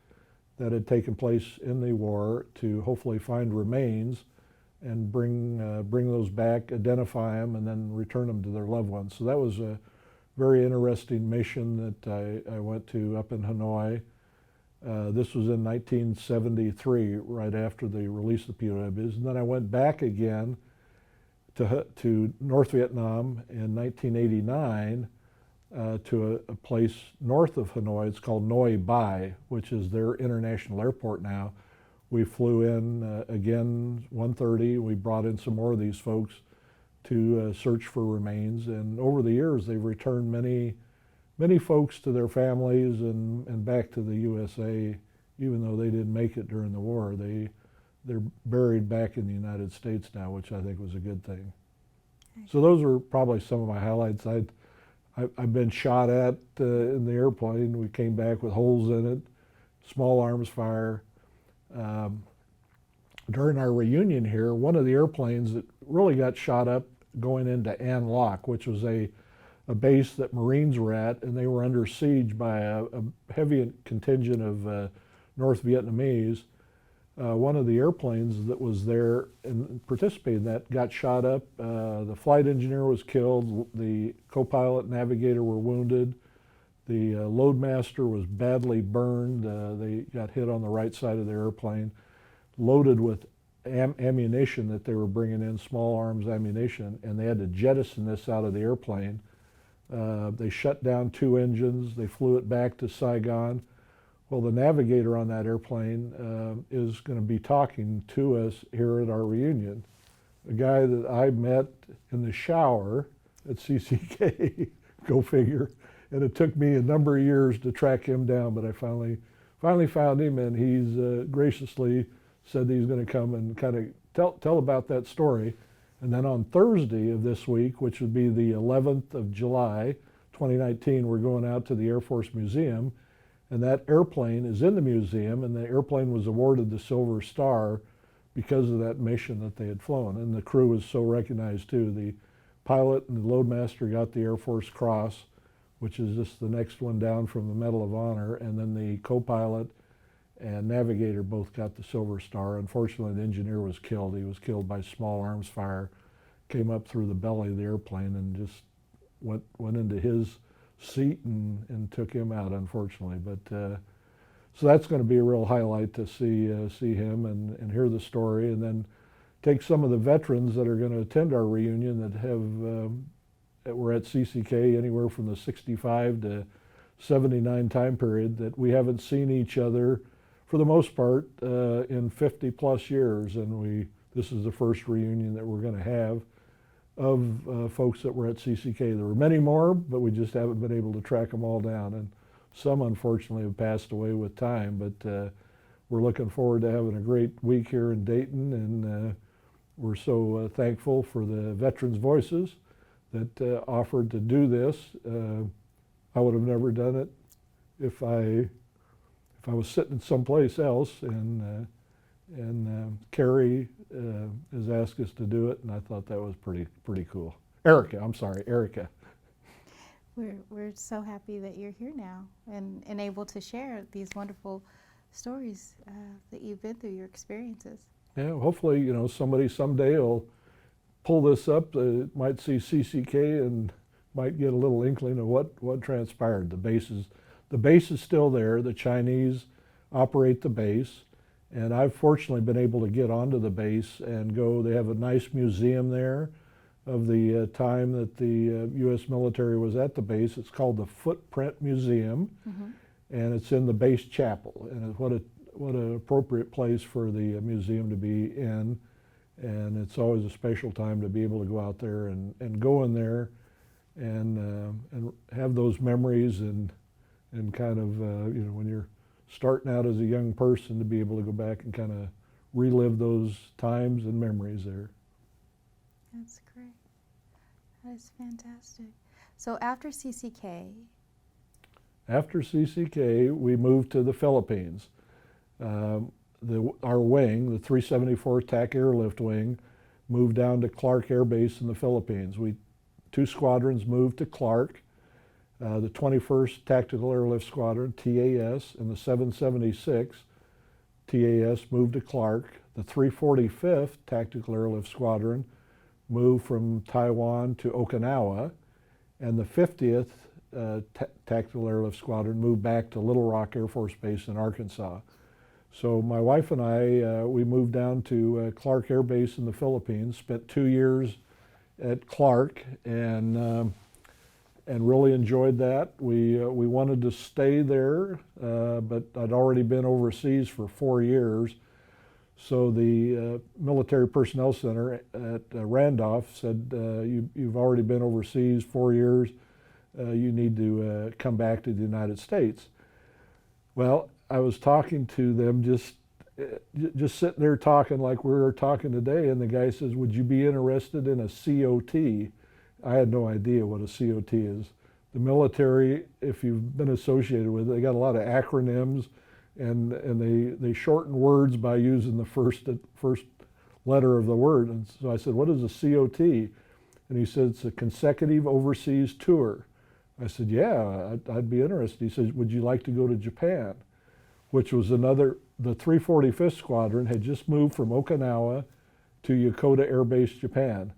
that had taken place in the war to hopefully find remains and bring those back, identify them, and then return them to their loved ones. So that was a very interesting mission that I went to up in Hanoi. This was in 1973, right after the release of the POWs. And then I went back again to North Vietnam in 1989 to a place north of Hanoi. It's called Noi Bai, which is their international airport now. We flew in again 1:30. We brought in some more of these folks to search for remains, and over the years they've returned many folks to their families and back to the USA, even though they didn't make it during the war. They're buried back in the United States now, which I think was a good thing. So those are probably some of my highlights. I've been shot at in the airplane. We came back with holes in it, small arms fire. During our reunion here, one of the airplanes that really got shot up going into An Loc, which was a base that Marines were at, and they were under siege by a heavy contingent of North Vietnamese. One of the airplanes that was there and participated in that got shot up. The flight engineer was killed. The co-pilot, navigator were wounded. The loadmaster was badly burned. They got hit on the right side of the airplane, loaded with ammunition that they were bringing in, small arms ammunition, and they had to jettison this out of the airplane. They shut down 2 engines. They flew it back to Saigon. Well, the navigator on that airplane is going to be talking to us here at our reunion. A guy that I met in the shower at CCK, go figure. And it took me a number of years to track him down, but I finally found him, and he's graciously said that he's going to come and kind of tell about that story. And then on Thursday of this week, which would be the 11th of July, 2019, we're going out to the Air Force Museum, and that airplane is in the museum, and the airplane was awarded the Silver Star because of that mission that they had flown. And the crew was so recognized too. The pilot and the loadmaster got the Air Force Cross, which is just the next one down from the Medal of Honor, and then the co-pilot and navigator both got the Silver Star. Unfortunately, the engineer was killed. He was killed by small arms fire, came up through the belly of the airplane and just went into his seat and took him out, unfortunately. But so that's going to be a real highlight to see him and hear the story, and then take some of the veterans that are going to attend our reunion that were at CCK anywhere from the 65 to 79 time period, that we haven't seen each other for the most part in 50 plus years, and this is the first reunion that we're going to have of folks that were at CCK. There were many more, but we just haven't been able to track them all down, and some unfortunately have passed away with time, but we're looking forward to having a great week here in Dayton, and we're so thankful for the Veterans Voices that offered to do this. I would have never done it if I was sitting someplace else, and Carrie has asked us to do it, and I thought that was pretty cool. Ericka. We're so happy that you're here now and able to share these wonderful stories that you've been through, your experiences. Yeah, hopefully, somebody someday will pull this up, might see CCK and might get a little inkling of what transpired. The base is still there. The Chinese operate the base, and I've fortunately been able to get onto the base and go. They have a nice museum there of the time that the U.S. military was at the base. It's called the Footprint Museum, and it's in the base chapel. And what an appropriate place for the museum to be in. And it's always a special time to be able to go out there and go in there and have those memories and kind of when you're starting out as a young person, to be able to go back and kind of relive those times and memories there. That's great. That is fantastic. So after CCK? After CCK, we moved to the Philippines. Our wing, the 374 TAC Airlift Wing, moved down to Clark Air Base in the Philippines. Two squadrons moved to Clark. The 21st Tactical Airlift Squadron, TAS, and the 776 TAS moved to Clark. The 345th Tactical Airlift Squadron moved from Taiwan to Okinawa, and the 50th Tactical Airlift Squadron moved back to Little Rock Air Force Base in Arkansas. So my wife and I, we moved down to Clark Air Base in the Philippines, spent 2 years at Clark, and really enjoyed that. We wanted to stay there, but I'd already been overseas for 4 years. So the Military Personnel Center at Randolph said, you've already been overseas 4 years, you need to come back to the United States. Well, I was talking to them, just sitting there talking like we're talking today, and the guy says, would you be interested in a COT? I had no idea what a COT is. The military, if you've been associated with it, they got a lot of acronyms, and they shorten words by using the first letter of the word. And so I said, what is a COT? And he said, it's a consecutive overseas tour. I said, yeah, I'd be interested. He said, would you like to go to Japan? Which was the 345th Squadron had just moved from Okinawa to Yokota Air Base, Japan.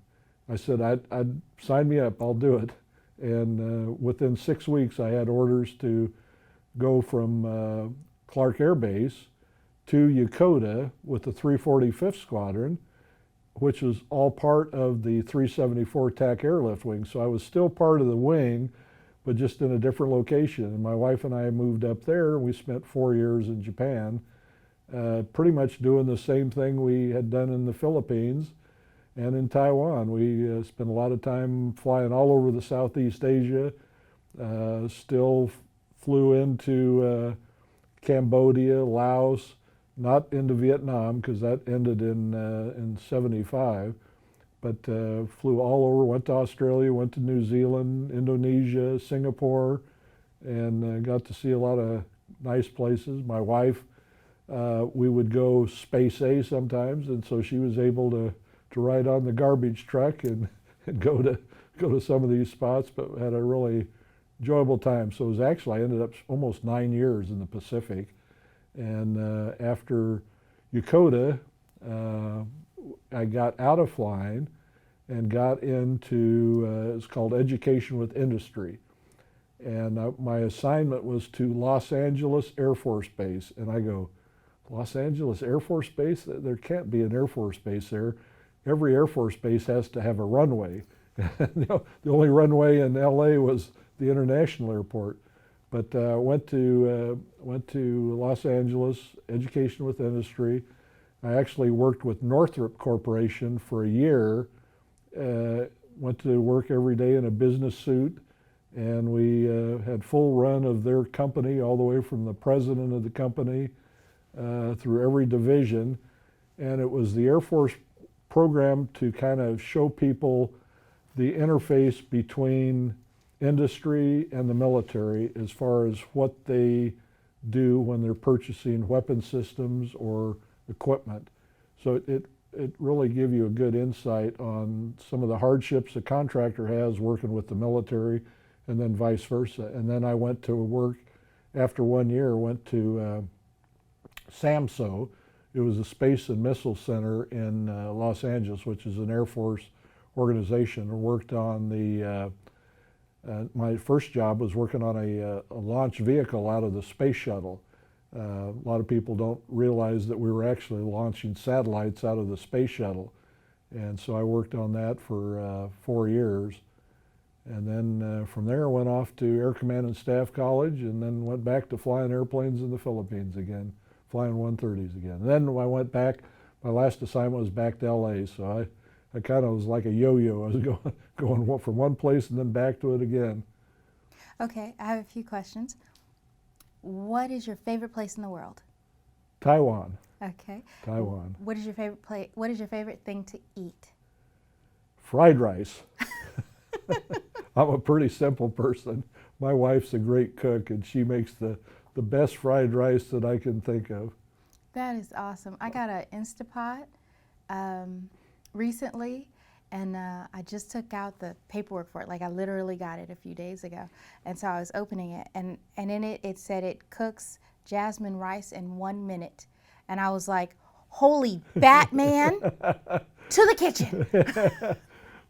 I said, I'd sign me up, I'll do it. And within 6 weeks, I had orders to go from Clark Air Base to Yokota with the 345th Squadron, which was all part of the 374 TAC Airlift Wing. So I was still part of the wing, but just in a different location. And my wife and I moved up there, and we spent 4 years in Japan, pretty much doing the same thing we had done in the Philippines and in Taiwan. We spent a lot of time flying all over the Southeast Asia, still flew into Cambodia, Laos, not into Vietnam because that ended in 75, but flew all over, went to Australia, went to New Zealand, Indonesia, Singapore, and got to see a lot of nice places. My wife, we would go Space A sometimes, and so she was able to ride on the garbage truck and go to some of these spots, but had a really enjoyable time. So it was actually, I ended up almost 9 years in the Pacific. And after Yokota, I got out of flying and got into, it's called Education with Industry. And my assignment was to Los Angeles Air Force Base. And I go, Los Angeles Air Force Base? There can't be an Air Force Base there. Every Air Force Base has to have a runway. The only runway in LA was the international airport. But went to Los Angeles, Education with Industry. I actually worked with Northrop Corporation for a year. Went to work every day in a business suit, and we had full run of their company, all the way from the president of the company through every division. And it was the Air Force program to kind of show people the interface between industry and the military as far as what they do when they're purchasing weapon systems or equipment. So it really gives you a good insight on some of the hardships a contractor has working with the military, and then vice versa. And then I went to work, after 1 year, went to SAMSO. It was a Space and Missile Center in Los Angeles, which is an Air Force organization. I worked on the, my first job was working on a launch vehicle out of the space shuttle. A lot of people don't realize that we were actually launching satellites out of the space shuttle. And so I worked on that for 4 years. And then from there I went off to Air Command and Staff College, and then went back to flying airplanes in the Philippines again, flying 130s again. And then I went back, my last assignment was back to LA, so I kind of was like a yo-yo. I was going from one place and then back to it again. Okay, I have a few questions. What is your favorite place in the world? Taiwan. Okay. Taiwan. What is your favorite What is your favorite thing to eat? Fried rice. I'm a pretty simple person. My wife's a great cook, and she makes the best fried rice that I can think of. That is awesome. I got an Instapot recently, and I just took out the paperwork for it. Like, I literally got it a few days ago. And so I was opening it, and in it said it cooks jasmine rice in 1 minute. And I was like, holy Batman, to the kitchen.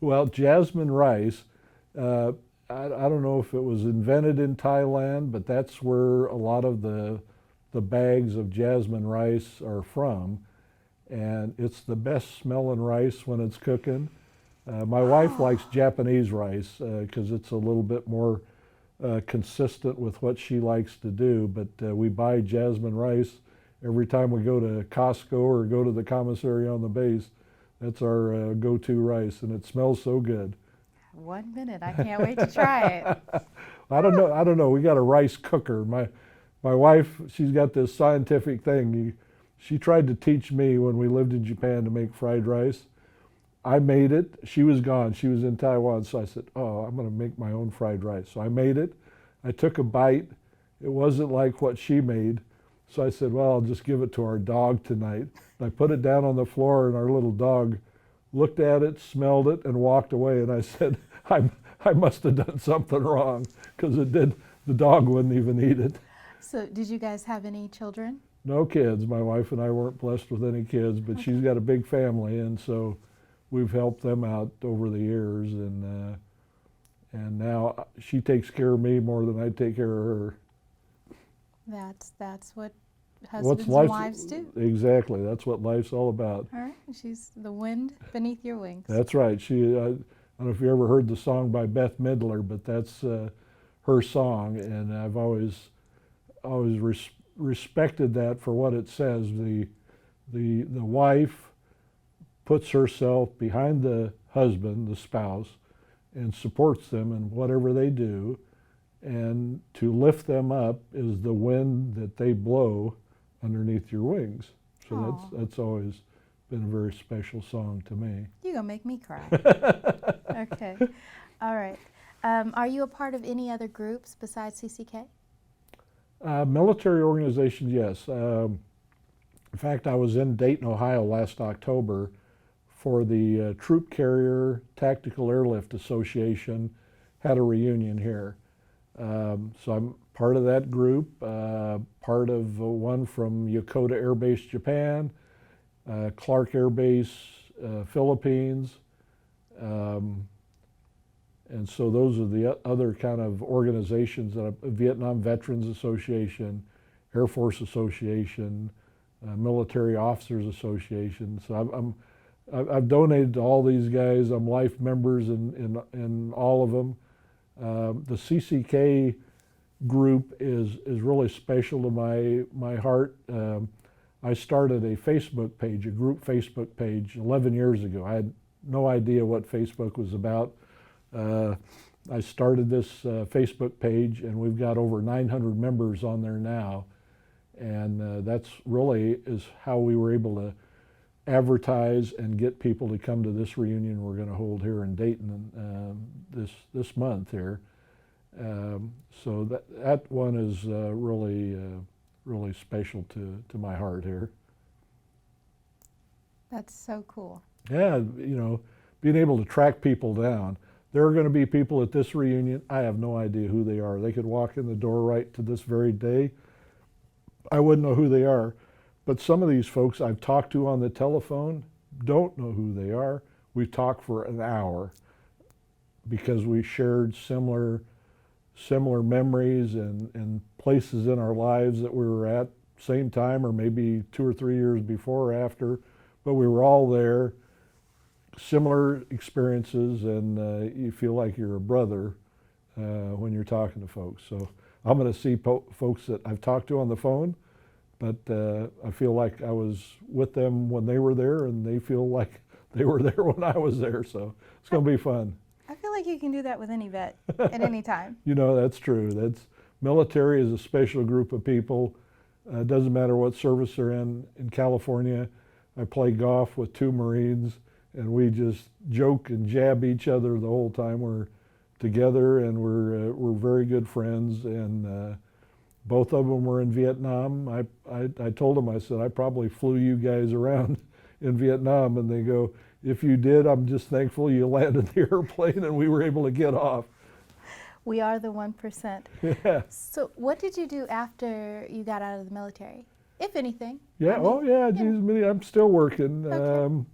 Well, jasmine rice, I don't know if it was invented in Thailand, but that's where a lot of the bags of jasmine rice are from. And it's the best smelling rice when it's cooking. My wife likes Japanese rice because it's a little bit more consistent with what she likes to do, but we buy jasmine rice every time we go to Costco or go to the commissary on the base. That's our go-to rice, and it smells so good. 1 minute, I can't wait to try it. I don't know. We got a rice cooker. My wife, she's got this scientific thing. She tried to teach me when we lived in Japan to make fried rice. I made it. She was gone. She was in Taiwan, so I said, oh, I'm going to make my own fried rice. So I made it. I took a bite. It wasn't like what she made. So I said, well, I'll just give it to our dog tonight. And I put it down on the floor, and our little dog looked at it, smelled it, and walked away. And I said, I must have done something wrong, because the dog wouldn't even eat it. So did you guys have any children? No kids. My wife and I weren't blessed with any kids, but Okay. She's got a big family, and so we've helped them out over the years, and now she takes care of me more than I take care of her. That's what husbands and wives do. Exactly. That's what life's all about. All right, she's the wind beneath your wings. That's right. I don't know if you ever heard the song by Beth Midler, but that's her song, and I've always respected that for what it says. The wife puts herself behind the husband, the spouse, and supports them in whatever they do, and to lift them up is the wind that they blow underneath your wings. So Aw. that's always been a very special song to me. You're going to make me cry. Okay. All right. Are you a part of any other groups besides CCK? Military organizations, yes. In fact, I was in Dayton, Ohio last October for the Troop Carrier Tactical Airlift Association, had a reunion here. So I'm part of that group, part of one from Yokota Air Base, Japan, Clark Air Base, Philippines. And so those are the other kind of organizations that Vietnam Veterans Association, Air Force Association, Military Officers Association. So I've donated to all these guys. I'm life members in all of them. The CCK group is really special to my heart. I started a Facebook page, a group Facebook page 11 years ago. I had no idea what Facebook was about. I started this Facebook page, and we've got over 900 members on there now. And that's really is how we were able to advertise and get people to come to this reunion we're going to hold here in Dayton this month here. So that one is really special to my heart here. That's so cool. Yeah, being able to track people down. There are going to be people at this reunion, I have no idea who they are. They could walk in the door right to this very day. I wouldn't know who they are. But some of these folks I've talked to on the telephone don't know who they are. We've talked for an hour because we shared similar memories and places in our lives that we were at same time or maybe 2 or 3 years before or after, but we were all there, similar experiences, and you feel like you're a brother when you're talking to folks. So I'm going to see folks that I've talked to on the phone, but I feel like I was with them when they were there, and they feel like they were there when I was there, so it's going to be fun. I feel like you can do that with any vet at any time. That's true. Military is a special group of people. It doesn't matter what service they're in. In California, I play golf with 2 Marines, and we just joke and jab each other the whole time we're together, and we're very good friends. And both of them were in Vietnam. I told them, I said, I probably flew you guys around in Vietnam, and they go, if you did, I'm just thankful you landed the airplane and we were able to get off. We are the 1%. Yeah. So what did you do after you got out of the military, if anything? Yeah, geez, I'm still working. Okay.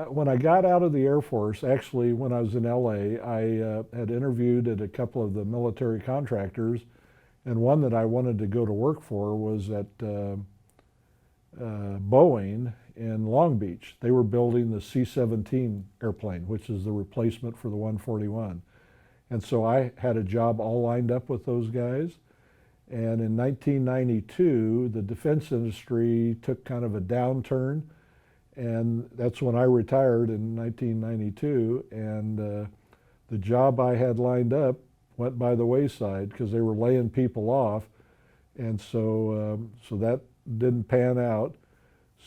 When I got out of the Air Force, actually when I was in LA, I had interviewed at a couple of the military contractors, and one that I wanted to go to work for was at Boeing in Long Beach. They were building the C-17 airplane, which is the replacement for the 141. And so I had a job all lined up with those guys. And in 1992, the defense industry took kind of a downturn, and that's when I retired in 1992. And the job I had lined up went by the wayside because they were laying people off, and so that didn't pan out.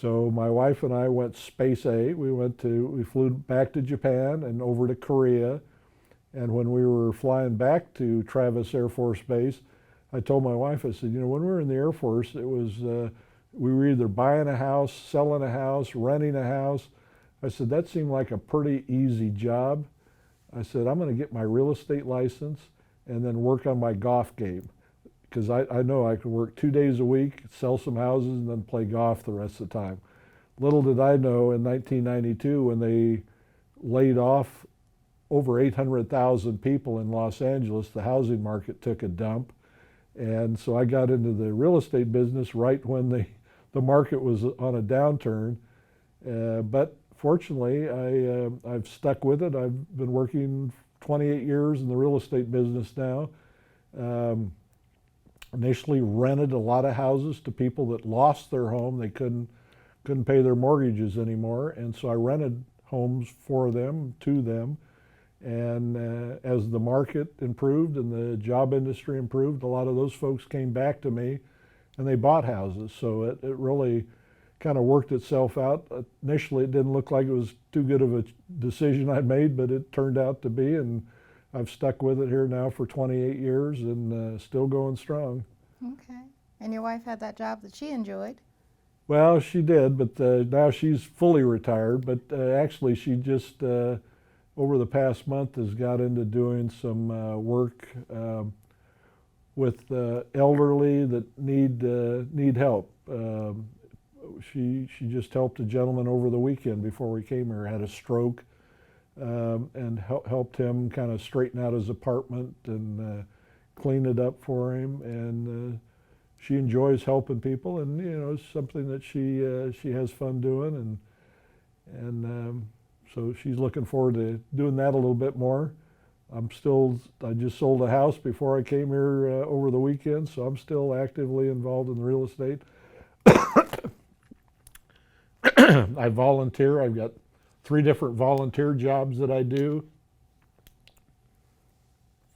So my wife and I went Space A. We flew back to Japan and over to Korea. And when we were flying back to Travis Air Force Base, I told my wife, I said, when we were in the Air Force, it was, we were either buying a house, selling a house, renting a house. I said, that seemed like a pretty easy job. I said, I'm going to get my real estate license and then work on my golf game. Because I know I could work 2 days a week, sell some houses, and then play golf the rest of the time. Little did I know in 1992 when they laid off over 800,000 people in Los Angeles, the housing market took a dump. And so I got into the real estate business right when the market was on a downturn. But fortunately, I've stuck with it. I've been working 28 years in the real estate business now. Initially rented a lot of houses to people that lost their home. They couldn't pay their mortgages anymore, and so I rented homes for them, to them. And as the market improved and the job industry improved, a lot of those folks came back to me and they bought houses. So it really kind of worked itself out. Initially it didn't look like it was too good of a decision I'd made, but it turned out to be, and I've stuck with it here now for 28 years and still going strong. Okay. And your wife had that job that she enjoyed? Well, she did, but now she's fully retired. But actually she just, over the past month, has got into doing some work with elderly that need help. She just helped a gentleman over the weekend before we came here, had a stroke, and helped him kind of straighten out his apartment and clean it up for him. And she enjoys helping people, and it's something that she has fun doing, and so she's looking forward to doing that a little bit more. I just sold a house before I came here over the weekend, so I'm still actively involved in real estate. I volunteer. I've got 3 different volunteer jobs that I do.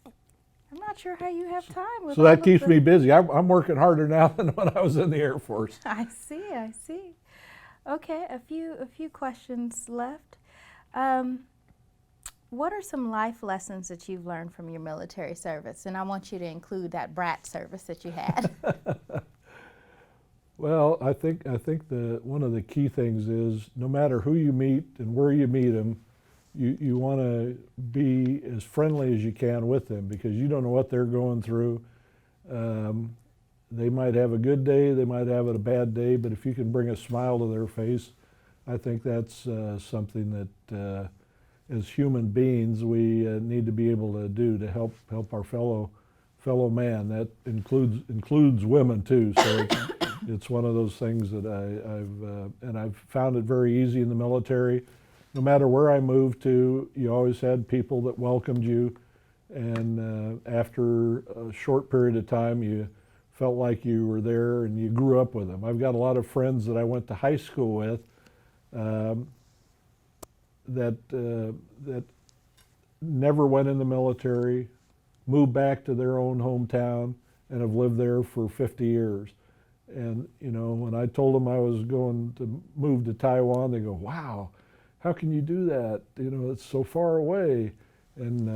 I'm not sure how you have time with So that keeps me busy. I'm working harder now than when I was in the Air Force. I see. Okay, a few questions left. What are some life lessons that you've learned from your military service? And I want you to include that brat service that you had. Well, I think one of the key things is no matter who you meet and where you meet them, you want to be as friendly as you can with them, because you don't know what they're going through. They might have a good day, they might have a bad day, but if you can bring a smile to their face, I think that's something that as human beings we need to be able to do to help our fellow man. That includes women too. So it's one of those things that I've found it very easy in the military. No matter where I moved to, you always had people that welcomed you, and after a short period of time, you felt like you were there and you grew up with them. I've got a lot of friends that I went to high school with that never went in the military, moved back to their own hometown, and have lived there for 50 years. And when I told them I was going to move to Taiwan, they go, "Wow, how can you do that? It's so far away." And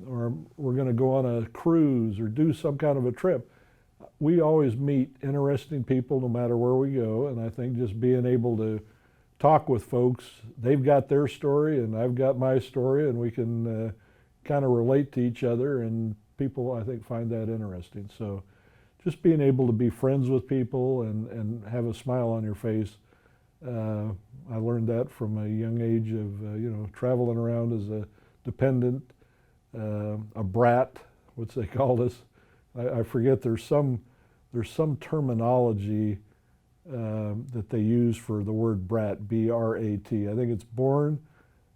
or we're going to go on a cruise or do some kind of a trip. We always meet interesting people no matter where we go, and I think just being able to talk with folks, they've got their story and I've got my story, and we can kind of relate to each other, and people, I think, find that interesting. So just being able to be friends with people and have a smile on your face. I learned that from a young age of traveling around as a dependent, a brat, what they called us. I forget, there's some terminology that they use for the word brat, B-R-A-T. I think it's born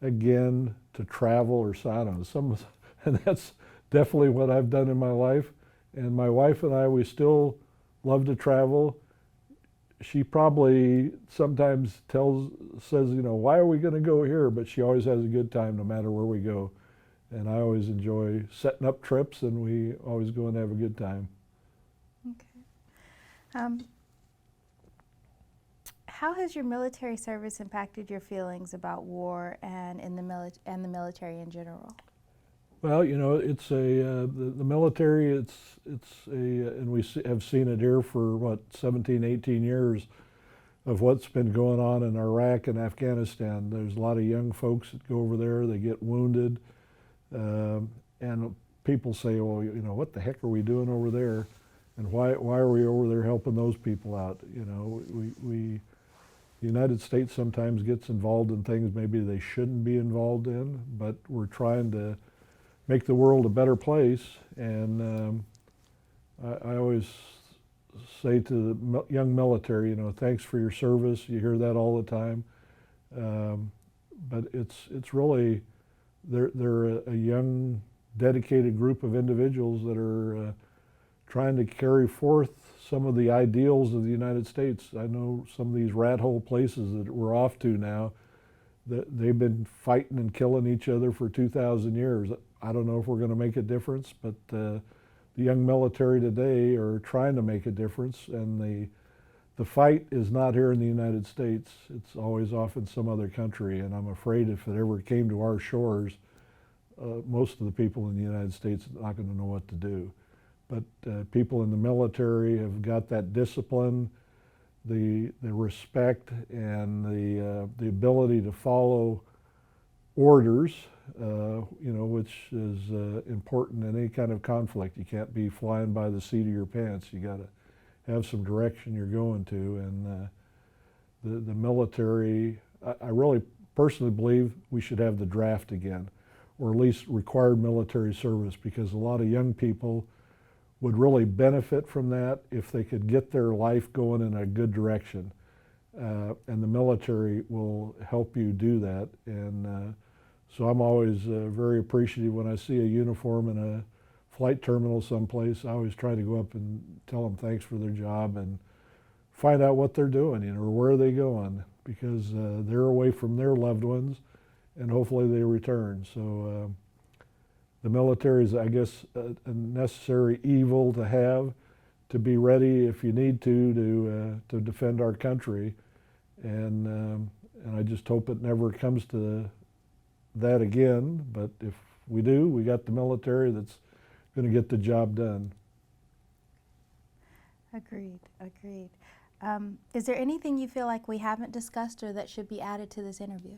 again to travel, or I don't know, and that's definitely what I've done in my life. And my wife and I, we still love to travel. She probably sometimes says, "Why are we going to go here?" But she always has a good time no matter where we go. And I always enjoy setting up trips, and we always go and have a good time. Okay. How has your military service impacted your feelings about war and the military in general? Well, it's the military. It's and we have seen it here for 17, 18 years of what's been going on in Iraq and Afghanistan. There's a lot of young folks that go over there. They get wounded, and people say, "Well, what the heck are we doing over there? And why are we over there helping those people out?" The United States sometimes gets involved in things maybe they shouldn't be involved in, but we're trying to make the world a better place. And I always say to the young military, thanks for your service. You hear that all the time, but it's really they're a young, dedicated group of individuals that are trying to carry forth some of the ideals of the United States. I know some of these rat hole places that we're off to now, that they've been fighting and killing each other for 2,000 years. I don't know if we're going to make a difference, but the young military today are trying to make a difference, and the fight is not here in the United States. It's always off in some other country, and I'm afraid if it ever came to our shores, most of the people in the United States are not going to know what to do. But people in the military have got that discipline, the respect, and the ability to follow orders which is important in any kind of conflict. You can't be flying by the seat of your pants. You got to have some direction you're going to. And the military, I really personally believe we should have the draft again, or at least required military service, because a lot of young people would really benefit from that if they could get their life going in a good direction. And the military will help you do that. And so I'm always very appreciative when I see a uniform in a flight terminal someplace. I always try to go up and tell them thanks for their job and find out what they're doing, or where are they going, because they're away from their loved ones, and hopefully they return. So the military is, I guess, a necessary evil to have, to be ready if you need to defend our country. And I just hope it never comes to that again. But if we do, we got the military that's going to get the job done. Agreed, agreed. Is there anything you feel like we haven't discussed or that should be added to this interview?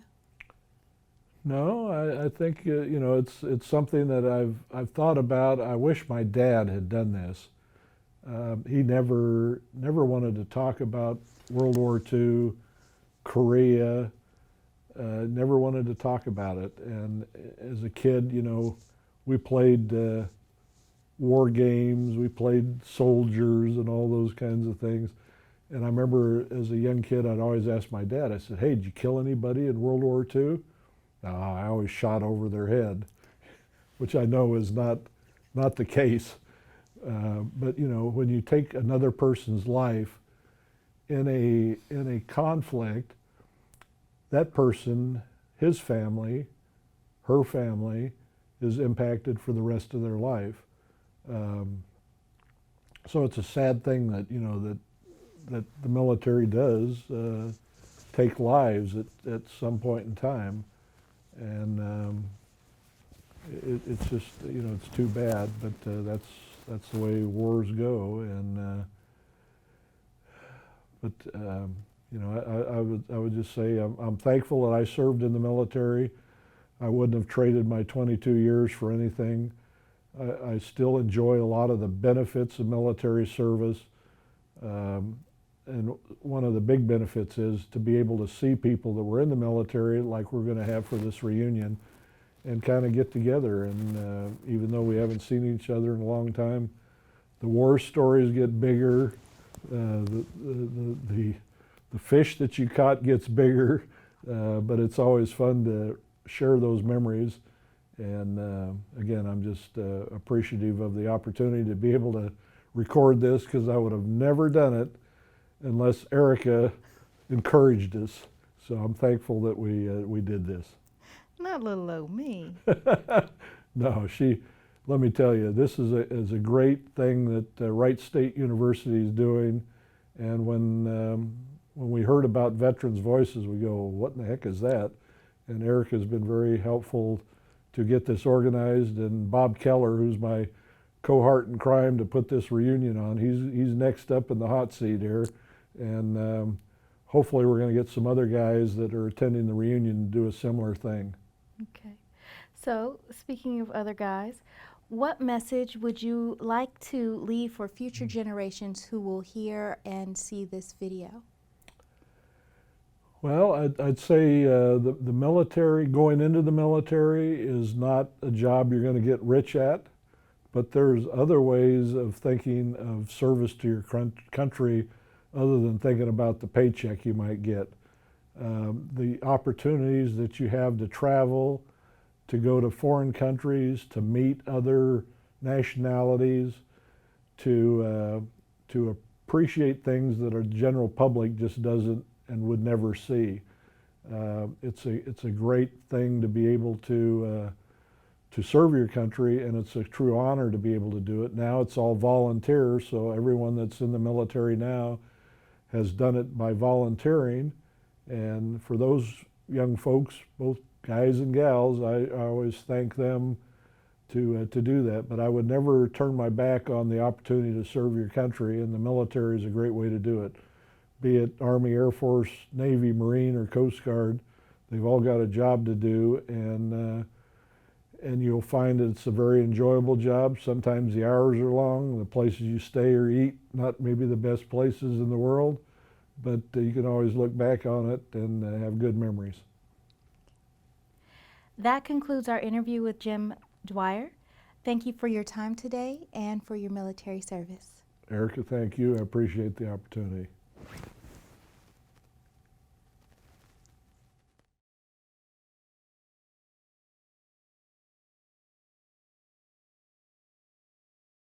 No, I think it's something that I've thought about. I wish my dad had done this. He never wanted to talk about World War II, Korea. Never wanted to talk about it. And as a kid, we played war games. We played soldiers and all those kinds of things. And I remember as a young kid, I'd always ask my dad. I said, "Hey, did you kill anybody in World War II?" No, I always shot over their head, which I know is not the case. But when you take another person's life in a conflict, that person, his family, her family, is impacted for the rest of their life. So it's a sad thing that that the military does take lives at some point in time. And it's just, it's too bad, but that's the way wars go. And I would just say I'm thankful that I served in the military. I wouldn't have traded my 22 years for anything. I still enjoy a lot of the benefits of military service. And one of the big benefits is to be able to see people that were in the military, like we're going to have for this reunion, and kind of get together. And even though we haven't seen each other in a long time, the war stories get bigger. The fish that you caught gets bigger, but it's always fun to share those memories. And again, I'm just appreciative of the opportunity to be able to record this, because I would have never done it unless Ericka encouraged us. So I'm thankful that we did this. Not little old me. No, let me tell you, this is a great thing that Wright State University is doing. And when we heard about Veterans Voices, we go, what in the heck is that? And Ericka has been very helpful to get this organized. And Bob Keller, who's my cohort in crime to put this reunion on, he's next up in the hot seat here. And hopefully we're going to get some other guys that are attending the reunion to do a similar thing. Okay. So, speaking of other guys, what message would you like to leave for future generations who will hear and see this video? Well, I'd say the military, going into the military is not a job you're going to get rich at, but there's other ways of thinking of service to your country other than thinking about the paycheck you might get. The opportunities that you have to travel, to go to foreign countries, to meet other nationalities, to appreciate things that a general public just doesn't and would never see. It's a great thing to be able to serve your country, and it's a true honor to be able to do it. Now it's all volunteer, so everyone that's in the military now has done it by volunteering. And for those young folks, both guys and gals, I always thank them to do that. But I would never turn my back on the opportunity to serve your country, and the military is a great way to do it. Be it Army, Air Force, Navy, Marine, or Coast Guard, they've all got a job to do, and and you'll find that it's a very enjoyable job. Sometimes the hours are long, the places you stay or eat, not maybe the best places in the world, but you can always look back on it and have good memories. That concludes our interview with Jim Dwyer. Thank you for your time today and for your military service. Ericka, thank you. I appreciate the opportunity.